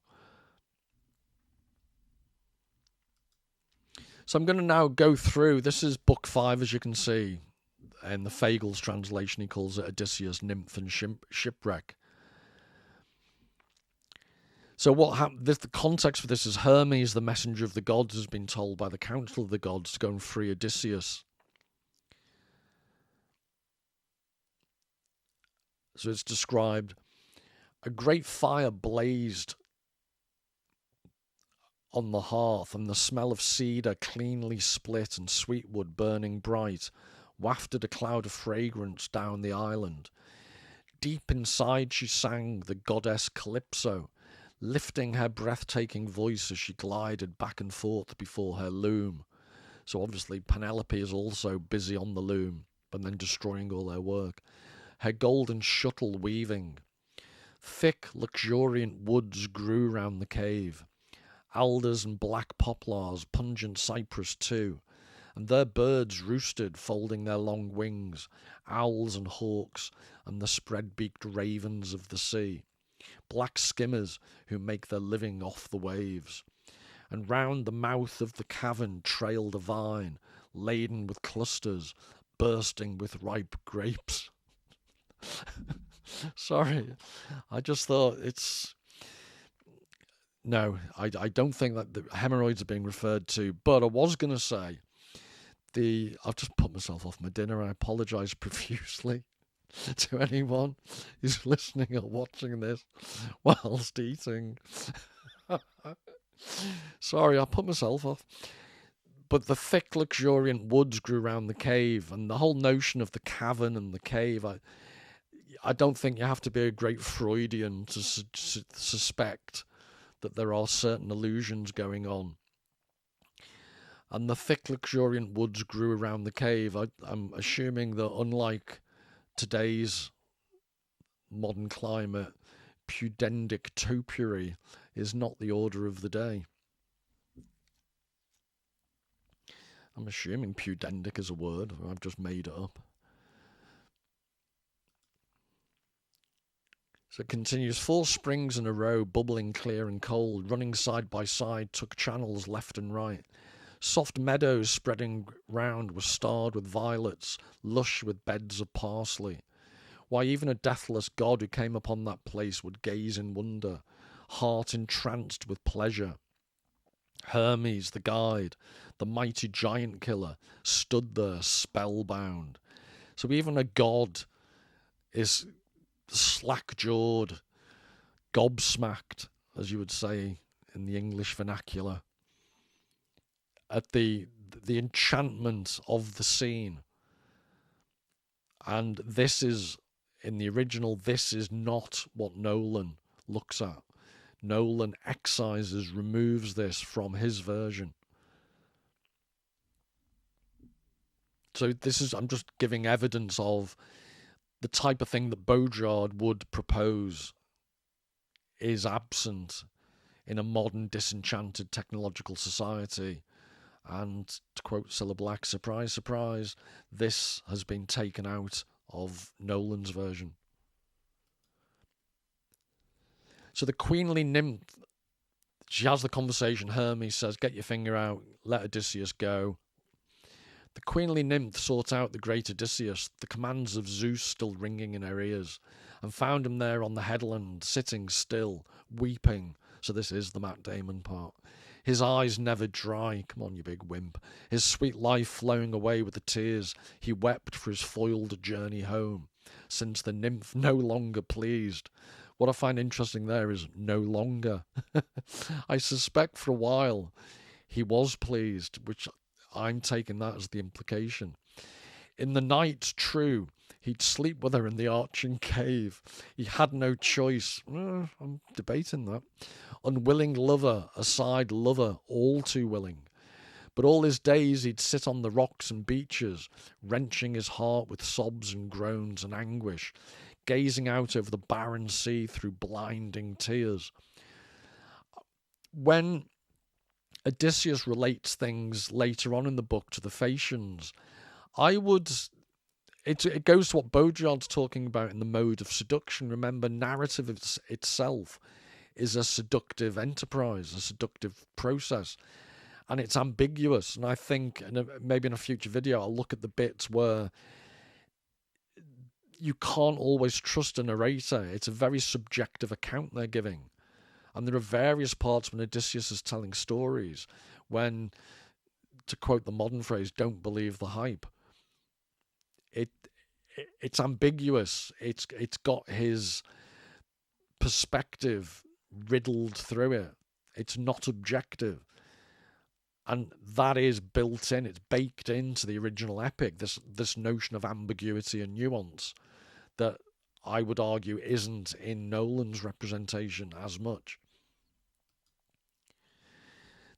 S1: So I'm going to now go through, this is book 5, as you can see. In the Fagel's translation, he calls it Odysseus, Nymph and Shipwreck. So what happened? The context for this is Hermes, the messenger of the gods, has been told by the council of the gods to go and free Odysseus. So it's described, a great fire blazed on the hearth, and the smell of cedar cleanly split and sweet wood burning bright wafted a cloud of fragrance down the island. Deep inside she sang the goddess Calypso, lifting her breathtaking voice as she glided back and forth before her loom. So obviously Penelope is also busy on the loom, but then destroying all her work. Her golden shuttle weaving. Thick, luxuriant woods grew round the cave. Alders and black poplars, pungent cypress too. And there birds roosted, folding their long wings, owls and hawks, and the spread-beaked ravens of the sea. Black skimmers who make their living off the waves. And round the mouth of the cavern trailed a vine, laden with clusters, bursting with ripe grapes. Sorry, I just thought it's... No, I don't think that the hemorrhoids are being referred to, but I was going to say, I've just put myself off my dinner. I apologise profusely to anyone who's listening or watching this whilst eating. Sorry, I put myself off. But the thick, luxuriant woods grew round the cave, and the whole notion of the cavern and the cave, I don't think you have to be a great Freudian to suspect that there are certain illusions going on. And the thick, luxuriant woods grew around the cave. I'm assuming that unlike today's modern climate, pudendic topiary is not the order of the day. I'm assuming pudendic is a word. I've just made it up. So it continues. 4 springs in a row, bubbling clear and cold, running side by side, took channels left and right. Soft meadows spreading round were starred with violets, lush with beds of parsley. Why, even a deathless god who came upon that place would gaze in wonder, heart entranced with pleasure. Hermes, the guide, the mighty giant killer, stood there spellbound. So even a god is slack-jawed, gobsmacked, as you would say in the English vernacular, at the enchantment of the scene. And this is, in the original, this is not what Nolan looks at. Nolan excises, removes this from his version. So this is, I'm just giving evidence of the type of thing that Baudrillard would propose is absent in a modern, disenchanted technological society. And to quote Cilla Black, surprise, surprise, this has been taken out of Nolan's version. So the queenly nymph, she has the conversation. Hermes says, get your finger out, let Odysseus go. The queenly nymph sought out the great Odysseus, the commands of Zeus still ringing in her ears. and found him there on the headland, sitting still, weeping. So this is the Matt Damon part. His eyes never dry, come on you big wimp, his sweet life flowing away with the tears he wept for his foiled journey home, since the nymph no longer pleased. What I find interesting there is no longer. I suspect for a while he was pleased, which I'm taking that as the implication. In the night, true, he'd sleep with her in the arching cave. He had no choice. I'm debating that. Unwilling lover, aside lover, all too willing. But all his days he'd sit on the rocks and beaches, wrenching his heart with sobs and groans and anguish, gazing out over the barren sea through blinding tears. When Odysseus relates things later on in the book to the Phaeacians, it goes to what Baudrillard's talking about in the mode of seduction. Remember, narrative itself is a seductive enterprise, a seductive process, and it's ambiguous. And I think, maybe in a future video, I'll look at the bits where you can't always trust a narrator. It's a very subjective account they're giving. And there are various parts when Odysseus is telling stories when, to quote the modern phrase, don't believe the hype. It's ambiguous. It's got his perspective riddled through it. It's not objective. And that is built in, it's baked into the original epic, this notion of ambiguity and nuance that I would argue isn't in Nolan's representation as much.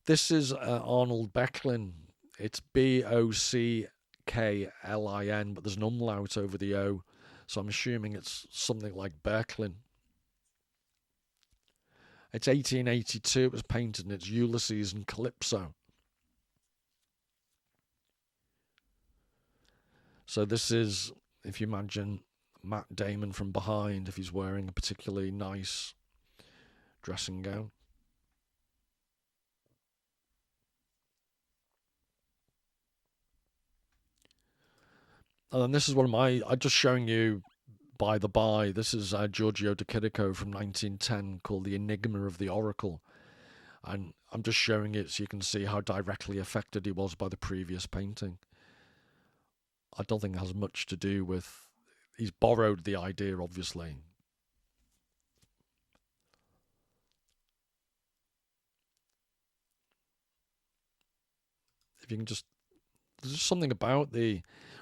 S1: This is Arnold Becklin. It's Bocklin, but there's an umlaut over the O, so I'm assuming it's something like Berklin. It's 1882, it was painted, and it's Ulysses and Calypso. So this is, if you imagine Matt Damon from behind, if he's wearing a particularly nice dressing gown. And then this is one of my, I'm just showing you by the by, this is Giorgio de Chirico from 1910 called The Enigma of the Oracle. And I'm just showing it so you can see how directly affected he was by the previous painting. I don't think it has much to do with, he's borrowed the idea, obviously. If you can just, there's just something about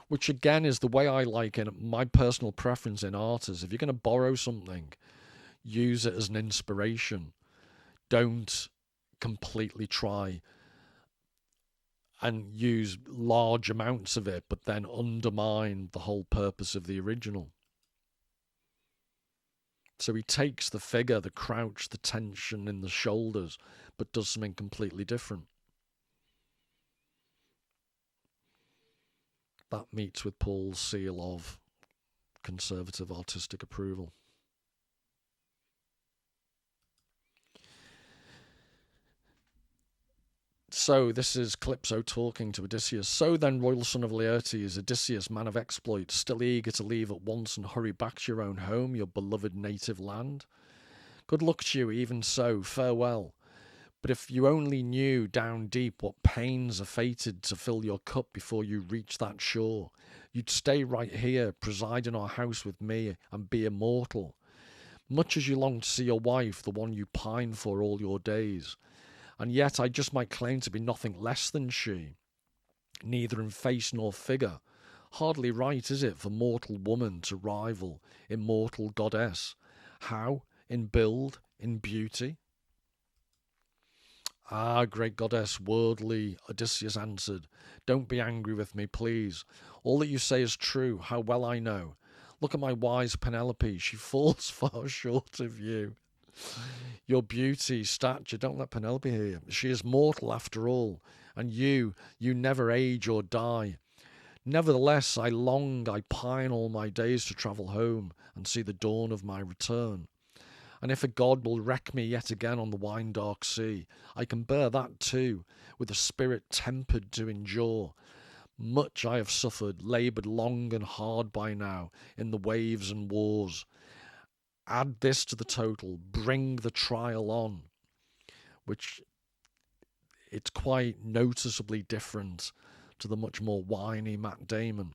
S1: which again is the way I like it. My personal preference in art is if you're going to borrow something, use it as an inspiration. Don't completely try and use large amounts of it, but then undermine the whole purpose of the original. So he takes the figure, the crouch, the tension in the shoulders, but does something completely different. That meets with Paul's seal of conservative artistic approval. So this is Calypso talking to Odysseus. So then, royal son of Laertes, Odysseus, man of exploit, still eager to leave at once and hurry back to your own home, your beloved native land? Good luck to you, even so, farewell. But if you only knew down deep what pains are fated to fill your cup before you reach that shore, you'd stay right here, preside in our house with me, and be immortal. Much as you long to see your wife, the one you pine for all your days. And yet I just might claim to be nothing less than she, neither in face nor figure. Hardly right, is it, for mortal woman to rival immortal goddess? How? In build, in beauty? Ah, great goddess, worldly, Odysseus answered, don't be angry with me, please. All that you say is true, how well I know. Look at my wise Penelope, she falls far short of you. Your beauty, stature, don't let Penelope hear you. She is mortal after all, and you never age or die. Nevertheless, I pine all my days to travel home and see the dawn of my return. And if a god will wreck me yet again on the wine-dark sea, I can bear that too, with a spirit tempered to endure. Much I have suffered, laboured long and hard by now, in the waves and wars. Add this to the total, bring the trial on, which it's quite noticeably different to the much more whiny Matt Damon.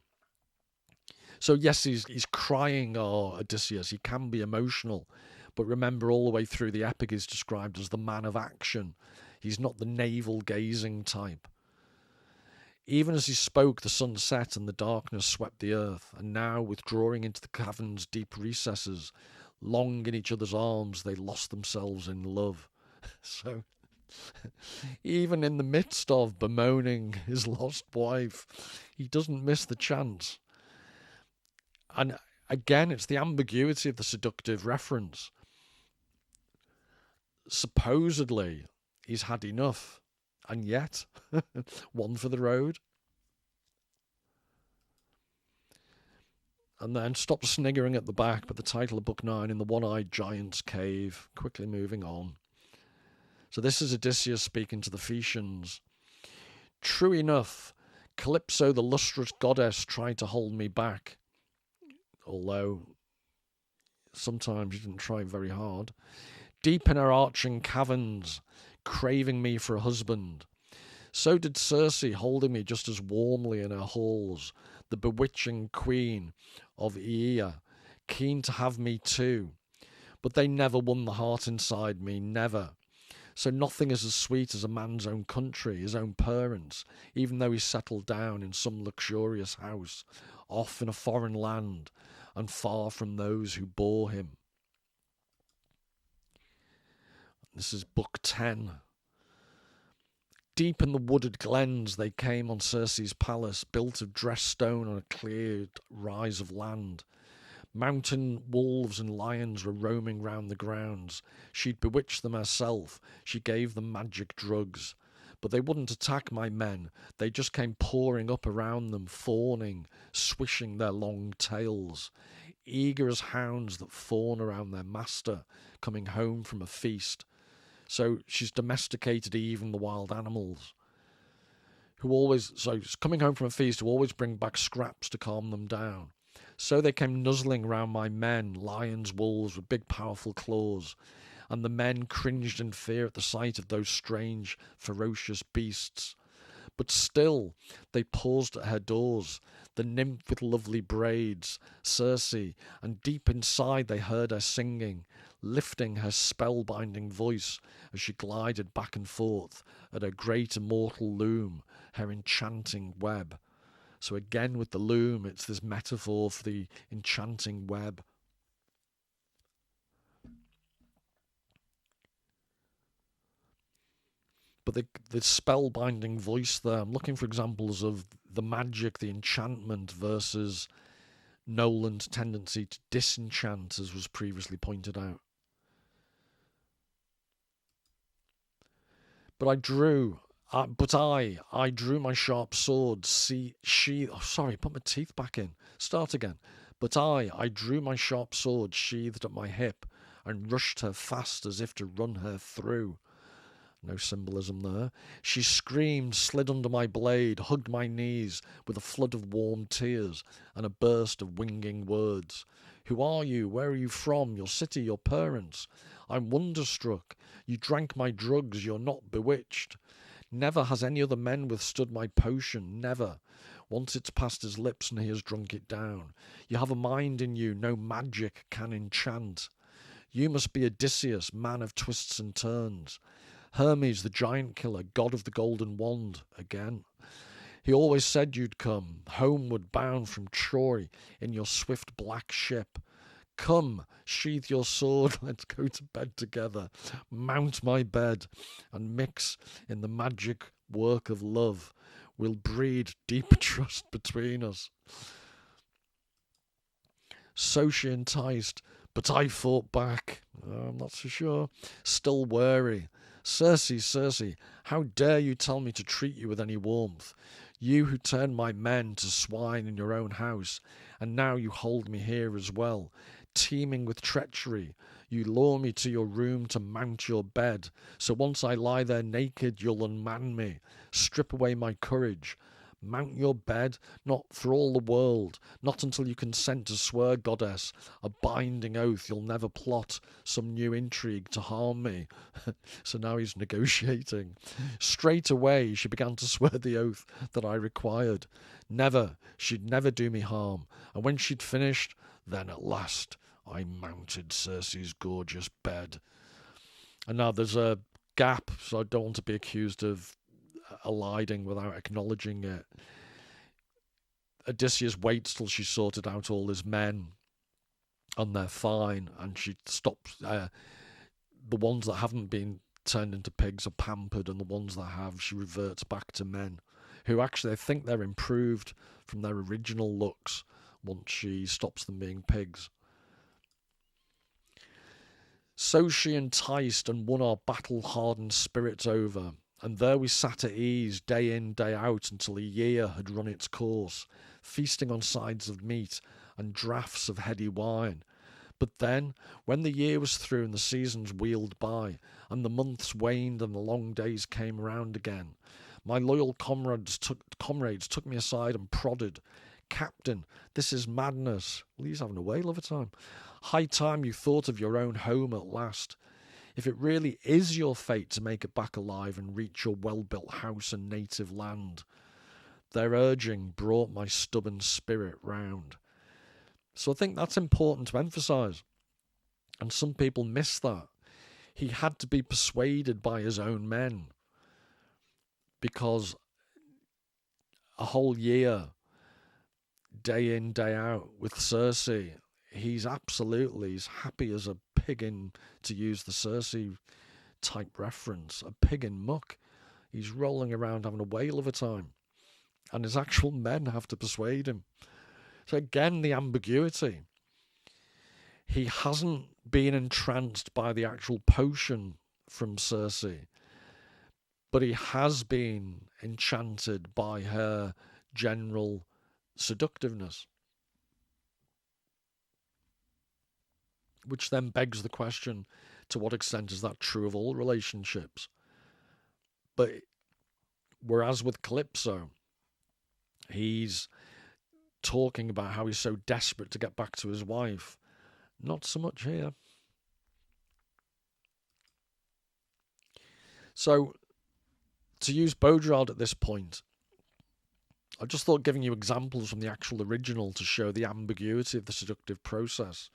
S1: So yes, he's crying, Odysseus. He can be emotional. But remember, all the way through the epic, he's described as the man of action. He's not the navel-gazing type. Even as he spoke, the sun set and the darkness swept the earth, and now, withdrawing into the cavern's deep recesses, long in each other's arms, they lost themselves in love. So, even in the midst of bemoaning his lost wife, he doesn't miss the chance. And again, it's the ambiguity of the seductive reference. Supposedly, he's had enough, and yet, one for the road. And then stop sniggering at the back, but the title of Book 9, In the One-Eyed Giant's Cave, quickly moving on. So this is Odysseus speaking to the Phaeacians. True enough, Calypso, the lustrous goddess, tried to hold me back, although sometimes she didn't try very hard. Deep in her arching caverns, craving me for a husband. So did Circe, holding me just as warmly in her halls, the bewitching queen of Aea, keen to have me too. But they never won the heart inside me, never. So nothing is as sweet as a man's own country, his own parents, even though he's settled down in some luxurious house, off in a foreign land, and far from those who bore him. This is Book 10. Deep in the wooded glens they came on Circe's palace, built of dressed stone on a cleared rise of land. Mountain wolves and lions were roaming round the grounds. She'd bewitched them herself. She gave them magic drugs. But they wouldn't attack my men. They just came pouring up around them, fawning, swishing their long tails, eager as hounds that fawn around their master, coming home from a feast. So she's domesticated even the wild animals, coming home from a feast, who always bring back scraps to calm them down. So they came nuzzling round my men, lions, wolves with big powerful claws, and the men cringed in fear at the sight of those strange, ferocious beasts. But still they paused at her doors, the nymph with lovely braids, Circe, and deep inside they heard her singing, lifting her spellbinding voice as she glided back and forth at her great immortal loom, her enchanting web. So again with the loom, it's this metaphor for the enchanting web. But the spellbinding voice there, I'm looking for examples of the magic, the enchantment versus Nolan's tendency to disenchant, as was previously pointed out. But I drew my sharp sword, put my teeth back in. Start again. But I drew my sharp sword sheathed at my hip, and rushed her fast as if to run her through. No symbolism there. She screamed, slid under my blade, hugged my knees with a flood of warm tears and a burst of winging words. Who are you? Where are you from? Your city, your parents? I'm wonderstruck. You drank my drugs. You're not bewitched. Never has any other man withstood my potion. Never. Once it's past his lips and he has drunk it down. You have a mind in you no magic can enchant. You must be Odysseus, man of twists and turns. Hermes, the giant killer, god of the golden wand, again. He always said you'd come, homeward bound from Troy in your swift black ship. Come, sheathe your sword, let's go to bed together. Mount my bed and mix in the magic work of love. We'll breed deep trust between us. So she enticed, but I fought back. I'm not so sure. Still wary. Circe, Circe, how dare you tell me to treat you with any warmth? You who turned my men to swine in your own house, and now you hold me here as well, teeming with treachery. You lure me to your room to mount your bed, so once I lie there naked, you'll unman me, strip away my courage, Mount your bed, not for all the world, not until you consent to swear, goddess, a binding oath you'll never plot some new intrigue to harm me. So now he's negotiating. Straight away she began to swear the oath that I required. Never, she'd never do me harm, and when she'd finished, then at last I mounted Circe's gorgeous bed. And now there's a gap, so I don't want to be accused of eliding without acknowledging it. Odysseus waits till she's sorted out all his men and they're fine, and she stops. The ones that haven't been turned into pigs are pampered, and the ones that have, she reverts back to men who actually, I think they're improved from their original looks once she stops them being pigs. So she enticed and won our battle-hardened spirits over, and there we sat at ease, day in, day out, until a year had run its course, feasting on sides of meat and draughts of heady wine. But then, when the year was through and the seasons wheeled by, and the months waned and the long days came round again, my loyal comrades took me aside and prodded. "Captain, this is madness." Well, he's having a whale of a time. "High time you thought of your own home at last. If it really is your fate to make it back alive and reach your well-built house and native land." Their urging brought my stubborn spirit round. So I think that's important to emphasise. And some people miss that. He had to be persuaded by his own men, because a whole year, day in, day out, with Circe, he's happy as a pig in, to use the Circe type reference, a pig in muck. He's rolling around having a whale of a time. And his actual men have to persuade him. So again, the ambiguity. He hasn't been entranced by the actual potion from Circe, but he has been enchanted by her general seductiveness. Which then begs the question, to what extent is that true of all relationships? But whereas with Calypso, he's talking about how he's so desperate to get back to his wife. Not so much here. So, to use Baudrillard at this point, I just thought giving you examples from the actual original to show the ambiguity of the seductive process.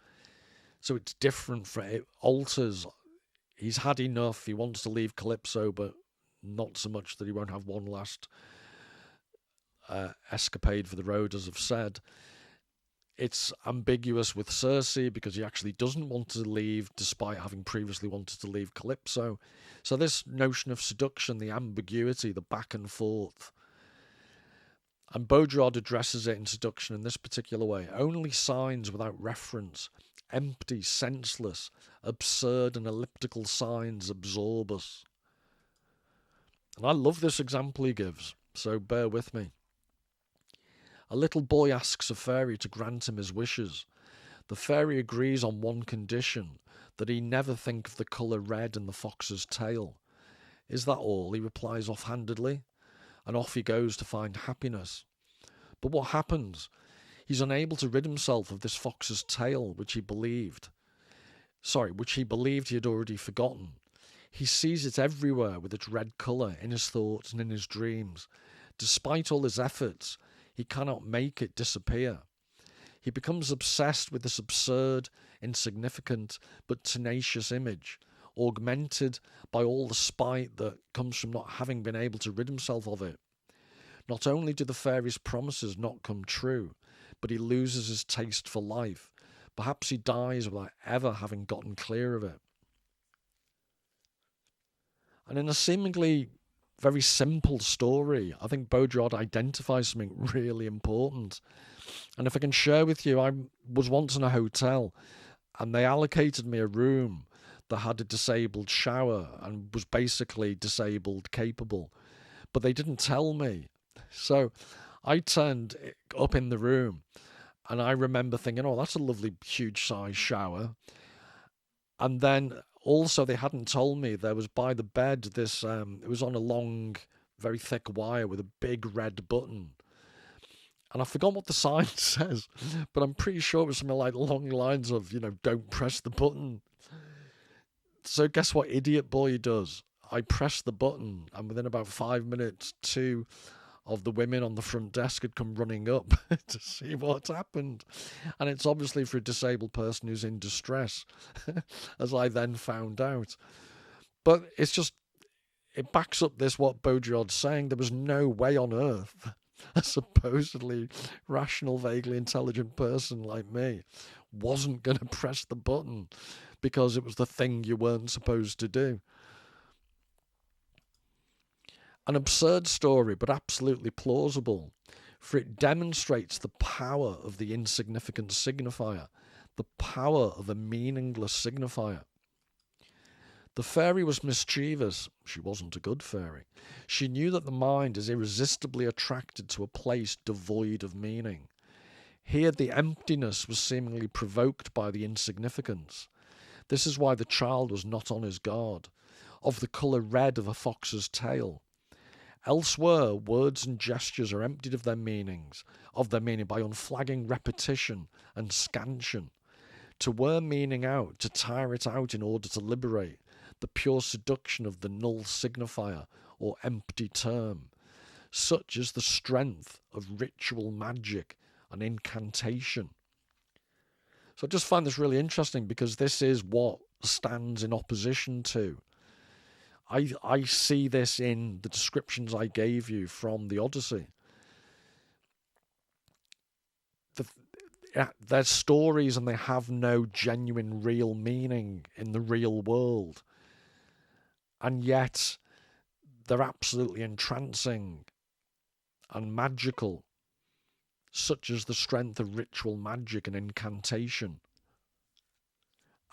S1: So it's different, it alters. He's had enough. He wants to leave Calypso, but not so much that he won't have one last escapade for the road, as I've said. It's ambiguous with Circe because he actually doesn't want to leave, despite having previously wanted to leave Calypso. So this notion of seduction, the ambiguity, the back and forth. And Baudrillard addresses it in Seduction in this particular way. Only signs without reference, empty, senseless, absurd and elliptical signs absorb us. And I love this example he gives, so bear with me. A little boy asks a fairy to grant him his wishes. The fairy agrees on one condition, that he never think of the colour red in the fox's tail. Is that all? He replies offhandedly, and off he goes to find happiness. But what happens? He's unable to rid himself of this fox's tail, which he believed he had already forgotten. He sees it everywhere with its red colour in his thoughts and in his dreams. Despite all his efforts, he cannot make it disappear. He becomes obsessed with this absurd, insignificant, but tenacious image, augmented by all the spite that comes from not having been able to rid himself of it. Not only do the fairy's promises not come true, but he loses his taste for life. Perhaps he dies without ever having gotten clear of it. And in a seemingly very simple story, I think Baudrillard identifies something really important. And if I can share with you, I was once in a hotel and they allocated me a room that had a disabled shower and was basically disabled capable. But they didn't tell me. So I turned up in the room and I remember thinking, oh, that's a lovely huge size shower. And then also they hadn't told me there was by the bed this, it was on a long, very thick wire with a big red button. And I forgot what the sign says, but I'm pretty sure it was something like along the lines of, don't press the button. So guess what idiot boy does? I press the button, and within about 5 minutes, 2 of the women on the front desk had come running up to see what happened. And it's obviously for a disabled person who's in distress, as I then found out. But it's just, it backs up this, what Baudrillard's saying. There was no way on earth a supposedly rational, vaguely intelligent person like me wasn't going to press the button because it was the thing you weren't supposed to do. An absurd story, but absolutely plausible, for it demonstrates the power of the insignificant signifier, the power of a meaningless signifier. The fairy was mischievous. She wasn't a good fairy. She knew that the mind is irresistibly attracted to a place devoid of meaning. Here the emptiness was seemingly provoked by the insignificance. This is why the child was not on his guard, of the colour red of a fox's tail. Elsewhere, words and gestures are emptied of their meaning by unflagging repetition and scansion. To wear meaning out, to tire it out in order to liberate, the pure seduction of the null signifier or empty term. Such is the strength of ritual magic and incantation. So I just find this really interesting because this is what stands in opposition to. I see this in the descriptions I gave you from the Odyssey. They're stories and they have no genuine real meaning in the real world. And yet they're absolutely entrancing and magical, such as the strength of ritual magic and incantation.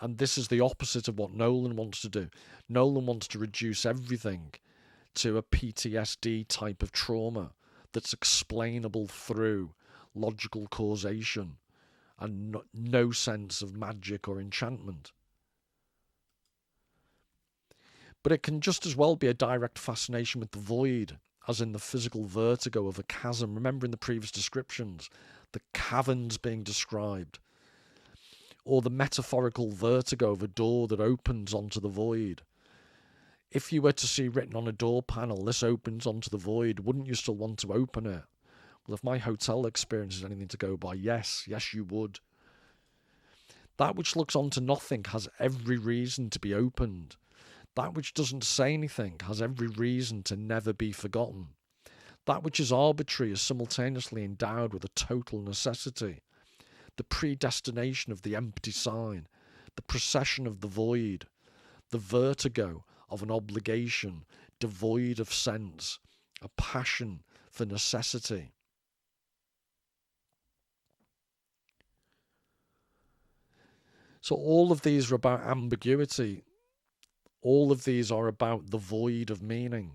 S1: And this is the opposite of what Nolan wants to do. Nolan wants to reduce everything to a PTSD type of trauma that's explainable through logical causation and no sense of magic or enchantment. But it can just as well be a direct fascination with the void, as in the physical vertigo of a chasm. Remember in the previous descriptions, the caverns being described, or the metaphorical vertigo of a door that opens onto the void. If you were to see written on a door panel, this opens onto the void, wouldn't you still want to open it? Well, if my hotel experience is anything to go by, yes, you would. That which looks onto nothing has every reason to be opened. That which doesn't say anything has every reason to never be forgotten. That which is arbitrary is simultaneously endowed with a total necessity. The predestination of the empty sign, the procession of the void, the vertigo of an obligation devoid of sense, a passion for necessity. So all of these are about ambiguity. All of these are about the void of meaning.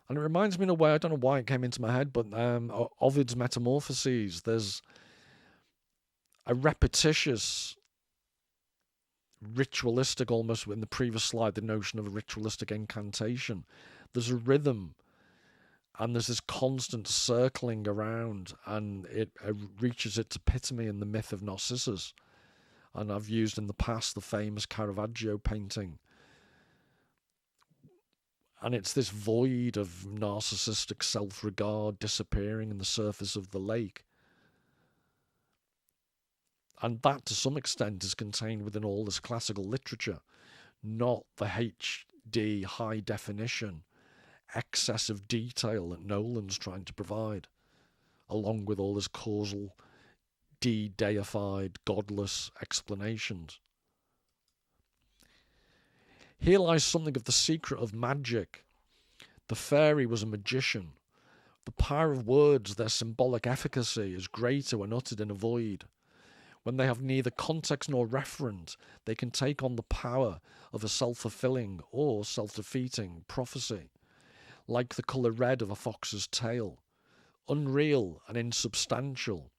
S1: And it reminds me in a way, I don't know why it came into my head, but Ovid's Metamorphoses, there's a repetitious, ritualistic, almost in the previous slide, the notion of a ritualistic incantation. There's a rhythm, and there's this constant circling around, and it reaches its epitome in the myth of Narcissus. And I've used in the past the famous Caravaggio painting. And it's this void of narcissistic self-regard disappearing in the surface of the lake. And that, to some extent, is contained within all this classical literature, not the HD, high definition, excess of detail that Nolan's trying to provide, along with all his causal, de-deified, godless explanations. Here lies something of the secret of magic. The fairy was a magician. The power of words, their symbolic efficacy, is greater when uttered in a void. When they have neither context nor referent, they can take on the power of a self-fulfilling or self-defeating prophecy, like the colour red of a fox's tail. Unreal and insubstantial,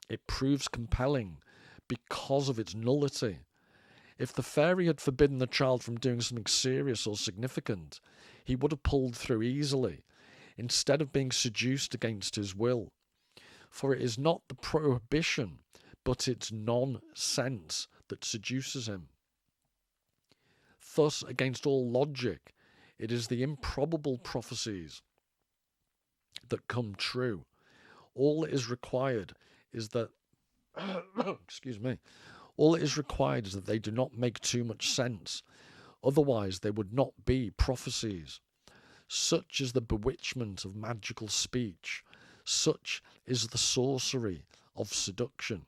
S1: it proves compelling because of its nullity. If the fairy had forbidden the child from doing something serious or significant, he would have pulled through easily. instead of being seduced against his will. For it is not the prohibition, but its nonsense that seduces him. Thus, against all logic, it is the improbable prophecies that come true. All that is required is that excuse me. All that is required is that they do not make too much sense. Otherwise, they would not be prophecies. Such is the bewitchment of magical speech. Such is the sorcery of seduction.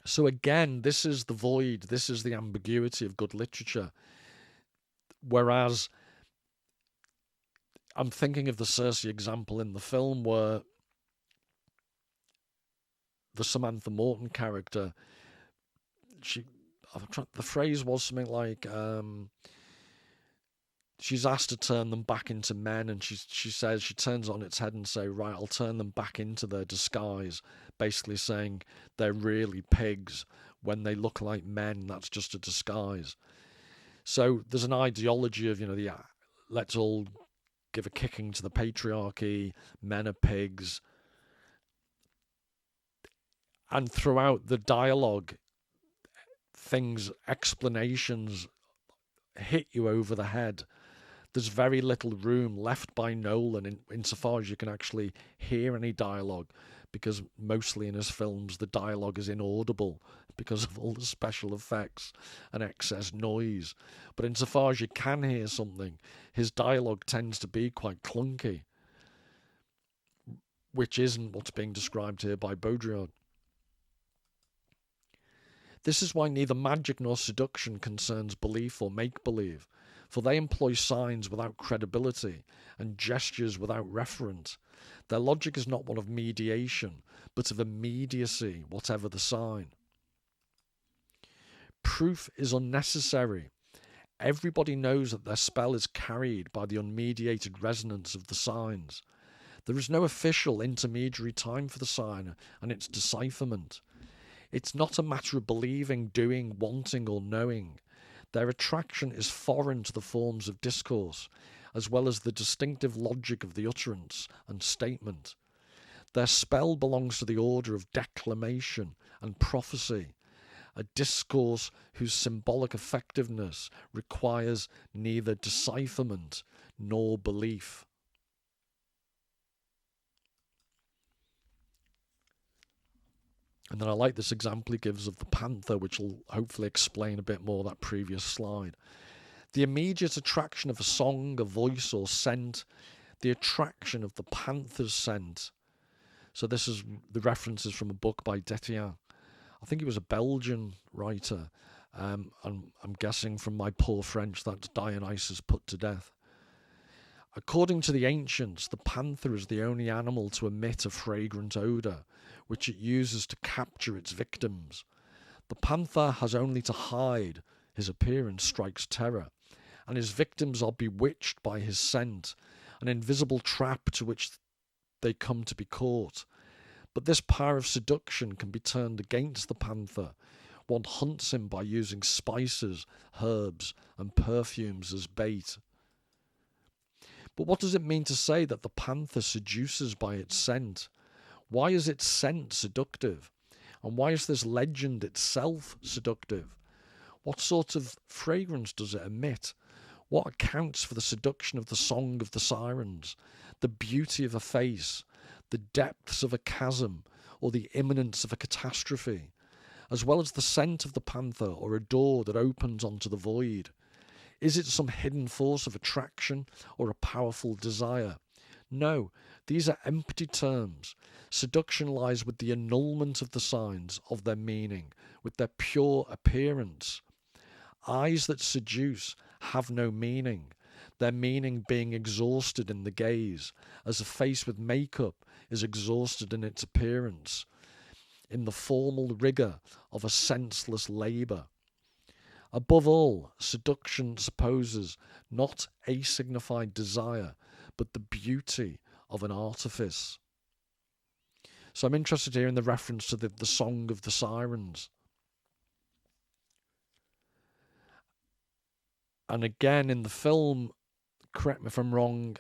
S1: So again, this is the void, this is the ambiguity of good literature. Whereas I'm thinking of the Circe example in the film where the Samantha Morton character, the phrase was something like, she's asked to turn them back into men, and she says, she turns it on its head and say, right, I'll turn them back into their disguise, basically saying they're really pigs. When they look like men, that's just a disguise. So there's an ideology of, let's all give a kicking to the patriarchy, men are pigs. And throughout the dialogue, explanations hit you over the head. There's very little room left by Nolan insofar as you can actually hear any dialogue, because mostly in his films the dialogue is inaudible because of all the special effects and excess noise. But insofar as you can hear something, his dialogue tends to be quite clunky, which isn't what's being described here by Baudrillard. This is why neither magic nor seduction concerns belief or make-believe, for they employ signs without credibility and gestures without referent. Their logic is not one of mediation, but of immediacy, whatever the sign. Proof is unnecessary. Everybody knows that their spell is carried by the unmediated resonance of the signs. There is no official intermediary time for the sign and its decipherment. It's not a matter of believing, doing, wanting, or knowing. Their attraction is foreign to the forms of discourse, as well as the distinctive logic of the utterance and statement. Their spell belongs to the order of declamation and prophecy, a discourse whose symbolic effectiveness requires neither decipherment nor belief. And then I like this example he gives of the panther, which will hopefully explain a bit more that previous slide. The immediate attraction of a song, a voice, or scent, the attraction of the panther's scent. So this is the references from a book by Détian. I think he was a Belgian writer, and I'm guessing from my poor French that's Dionysus put to death. According to the ancients, the panther is the only animal to emit a fragrant odour, which it uses to capture its victims. The panther has only to hide, his appearance strikes terror, and his victims are bewitched by his scent, an invisible trap to which they come to be caught. But this power of seduction can be turned against the panther. One hunts him by using spices, herbs, and perfumes as bait. But what does it mean to say that the panther seduces by its scent? Why is its scent seductive? And why is this legend itself seductive? What sort of fragrance does it emit? What accounts for the seduction of the song of the sirens, the beauty of a face, the depths of a chasm, or the imminence of a catastrophe, as well as the scent of the panther or a door that opens onto the void? Is it some hidden force of attraction or a powerful desire? No, these are empty terms. Seduction lies with the annulment of the signs of their meaning, with their pure appearance. Eyes that seduce have no meaning, their meaning being exhausted in the gaze, as a face with makeup is exhausted in its appearance, in the formal rigour of a senseless labour. Above all, seduction supposes not a signified desire, but the beauty of an artifice. So I'm interested here in the reference to the song of the sirens. And again, in the film, correct me if I'm wrong,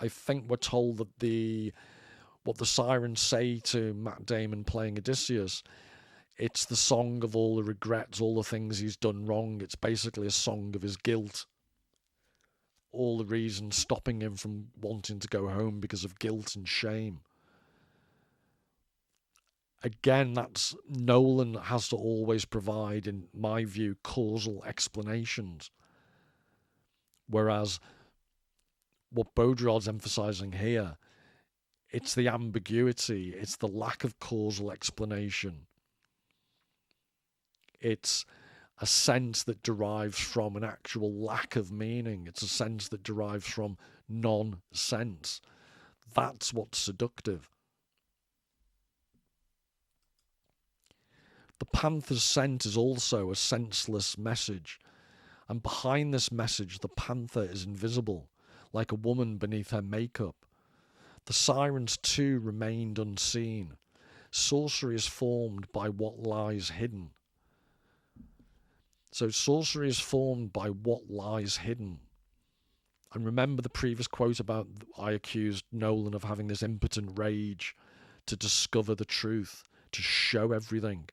S1: I think we're told that what the sirens say to Matt Damon playing Odysseus, it's the song of all the regrets, all the things he's done wrong. It's basically a song of his guilt. All the reasons stopping him from wanting to go home because of guilt and shame. Again, that's Nolan has to always provide, in my view, causal explanations. Whereas what Baudrillard's emphasizing here, it's the ambiguity, it's the lack of causal explanation. It's a sense that derives from an actual lack of meaning. It's a sense that derives from non-sense. That's what's seductive. The panther's scent is also a senseless message. And behind this message, the panther is invisible, like a woman beneath her makeup. The sirens too remained unseen. Sorcery is formed by what lies hidden. So sorcery is formed by what lies hidden. And remember the previous quote about I accused Nolan of having this impotent rage to discover the truth, to show everything.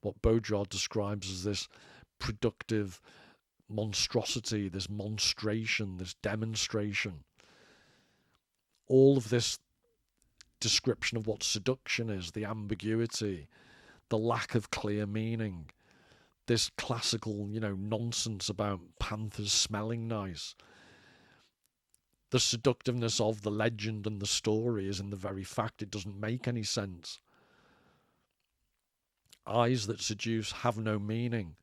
S1: What Baudrillard describes as this productive monstrosity, this monstration, this demonstration. All of this description of what seduction is, the ambiguity, the lack of clear meaning, this classical, nonsense about panthers smelling nice. The seductiveness of the legend and the story is in the very fact it doesn't make any sense. Eyes that seduce have no meaning.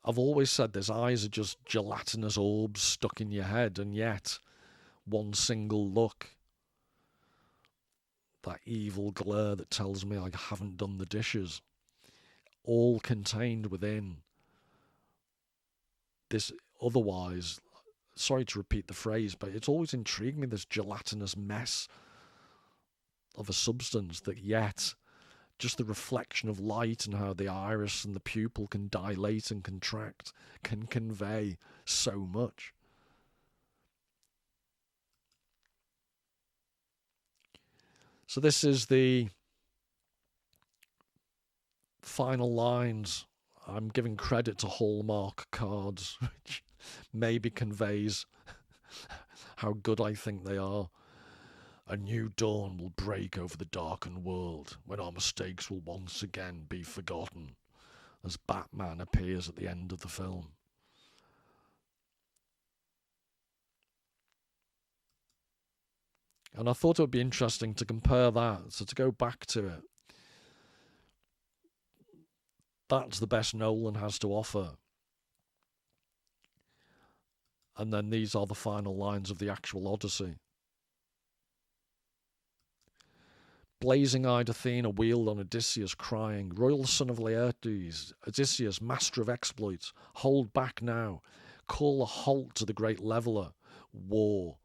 S1: I've always said this, eyes are just gelatinous orbs stuck in your head, and yet one single look, that evil glare that tells me I haven't done the dishes, all contained within this otherwise, sorry to repeat the phrase, but it's always intrigued me, this gelatinous mess of a substance that yet just the reflection of light and how the iris and the pupil can dilate and contract can convey so much. So this is the final lines. I'm giving credit to Hallmark cards, which maybe conveys how good I think they are. A new dawn will break over the darkened world when our mistakes will once again be forgotten, as Batman appears at the end of the film. And I thought it would be interesting to compare that, so to go back to it. That's the best Nolan has to offer. And then these are the final lines of the actual Odyssey. Blazing-eyed Athena wheeled on Odysseus, crying, "Royal son of Laertes, Odysseus, master of exploits, hold back now. Call a halt to the great leveller. War.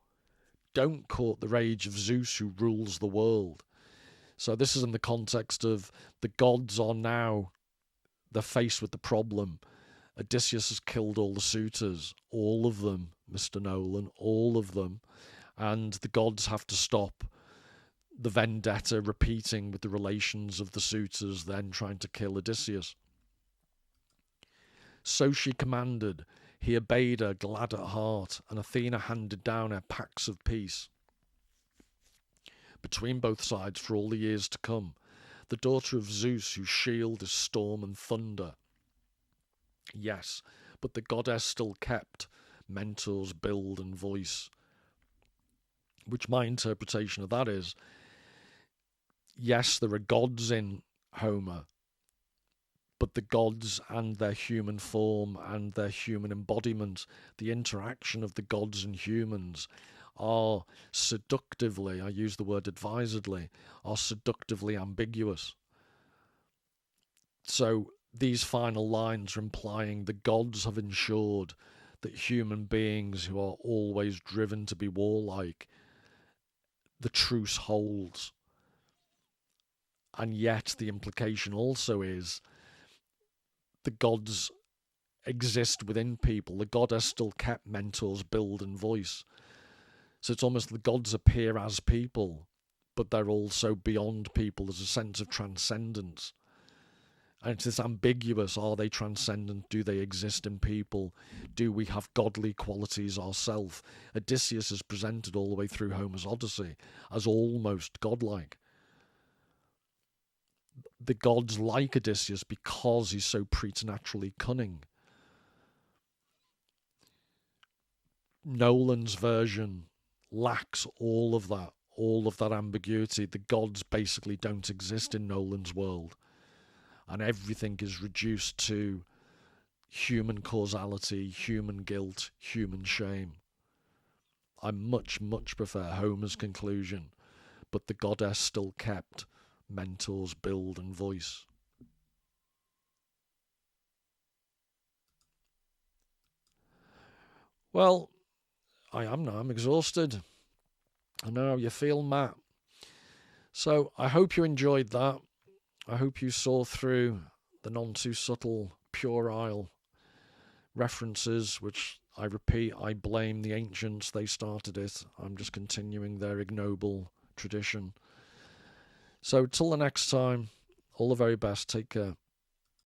S1: Don't court the rage of Zeus who rules the world." So this is in the context of the gods are now, they're faced with the problem. Odysseus has killed all the suitors, all of them, Mr. Nolan, all of them. And the gods have to stop the vendetta repeating with the relations of the suitors then trying to kill Odysseus. So she commanded. He obeyed her, glad at heart, and Athena handed down her pacts of peace between both sides for all the years to come. The daughter of Zeus, whose shield is storm and thunder. Yes, but the goddess still kept Mentor's build and voice. Which my interpretation of that is, yes, there are gods in Homer, but the gods and their human form and their human embodiment, the interaction of the gods and humans are seductively, I use the word advisedly, are seductively ambiguous. So these final lines are implying the gods have ensured that human beings who are always driven to be warlike, the truce holds. And yet the implication also is the gods exist within people. The goddess still kept mentors, build, and voice. So it's almost the gods appear as people, but they're also beyond people. There's a sense of transcendence. And it's this ambiguous: are they transcendent? Do they exist in people? Do we have godly qualities ourselves? Odysseus is presented all the way through Homer's Odyssey as almost godlike. The gods like Odysseus because he's so preternaturally cunning. Nolan's version lacks all of that ambiguity. The gods basically don't exist in Nolan's world. And everything is reduced to human causality, human guilt, human shame. I much, much prefer Homer's conclusion, but the goddess still kept mentors, build, and voice. Well, I am now. I'm exhausted. I know how you feel, Matt. So I hope you enjoyed that. I hope you saw through the non-too-subtle puerile references, which, I repeat, I blame the ancients. They started it. I'm just continuing their ignoble tradition. So till the next time, all the very best. Take care.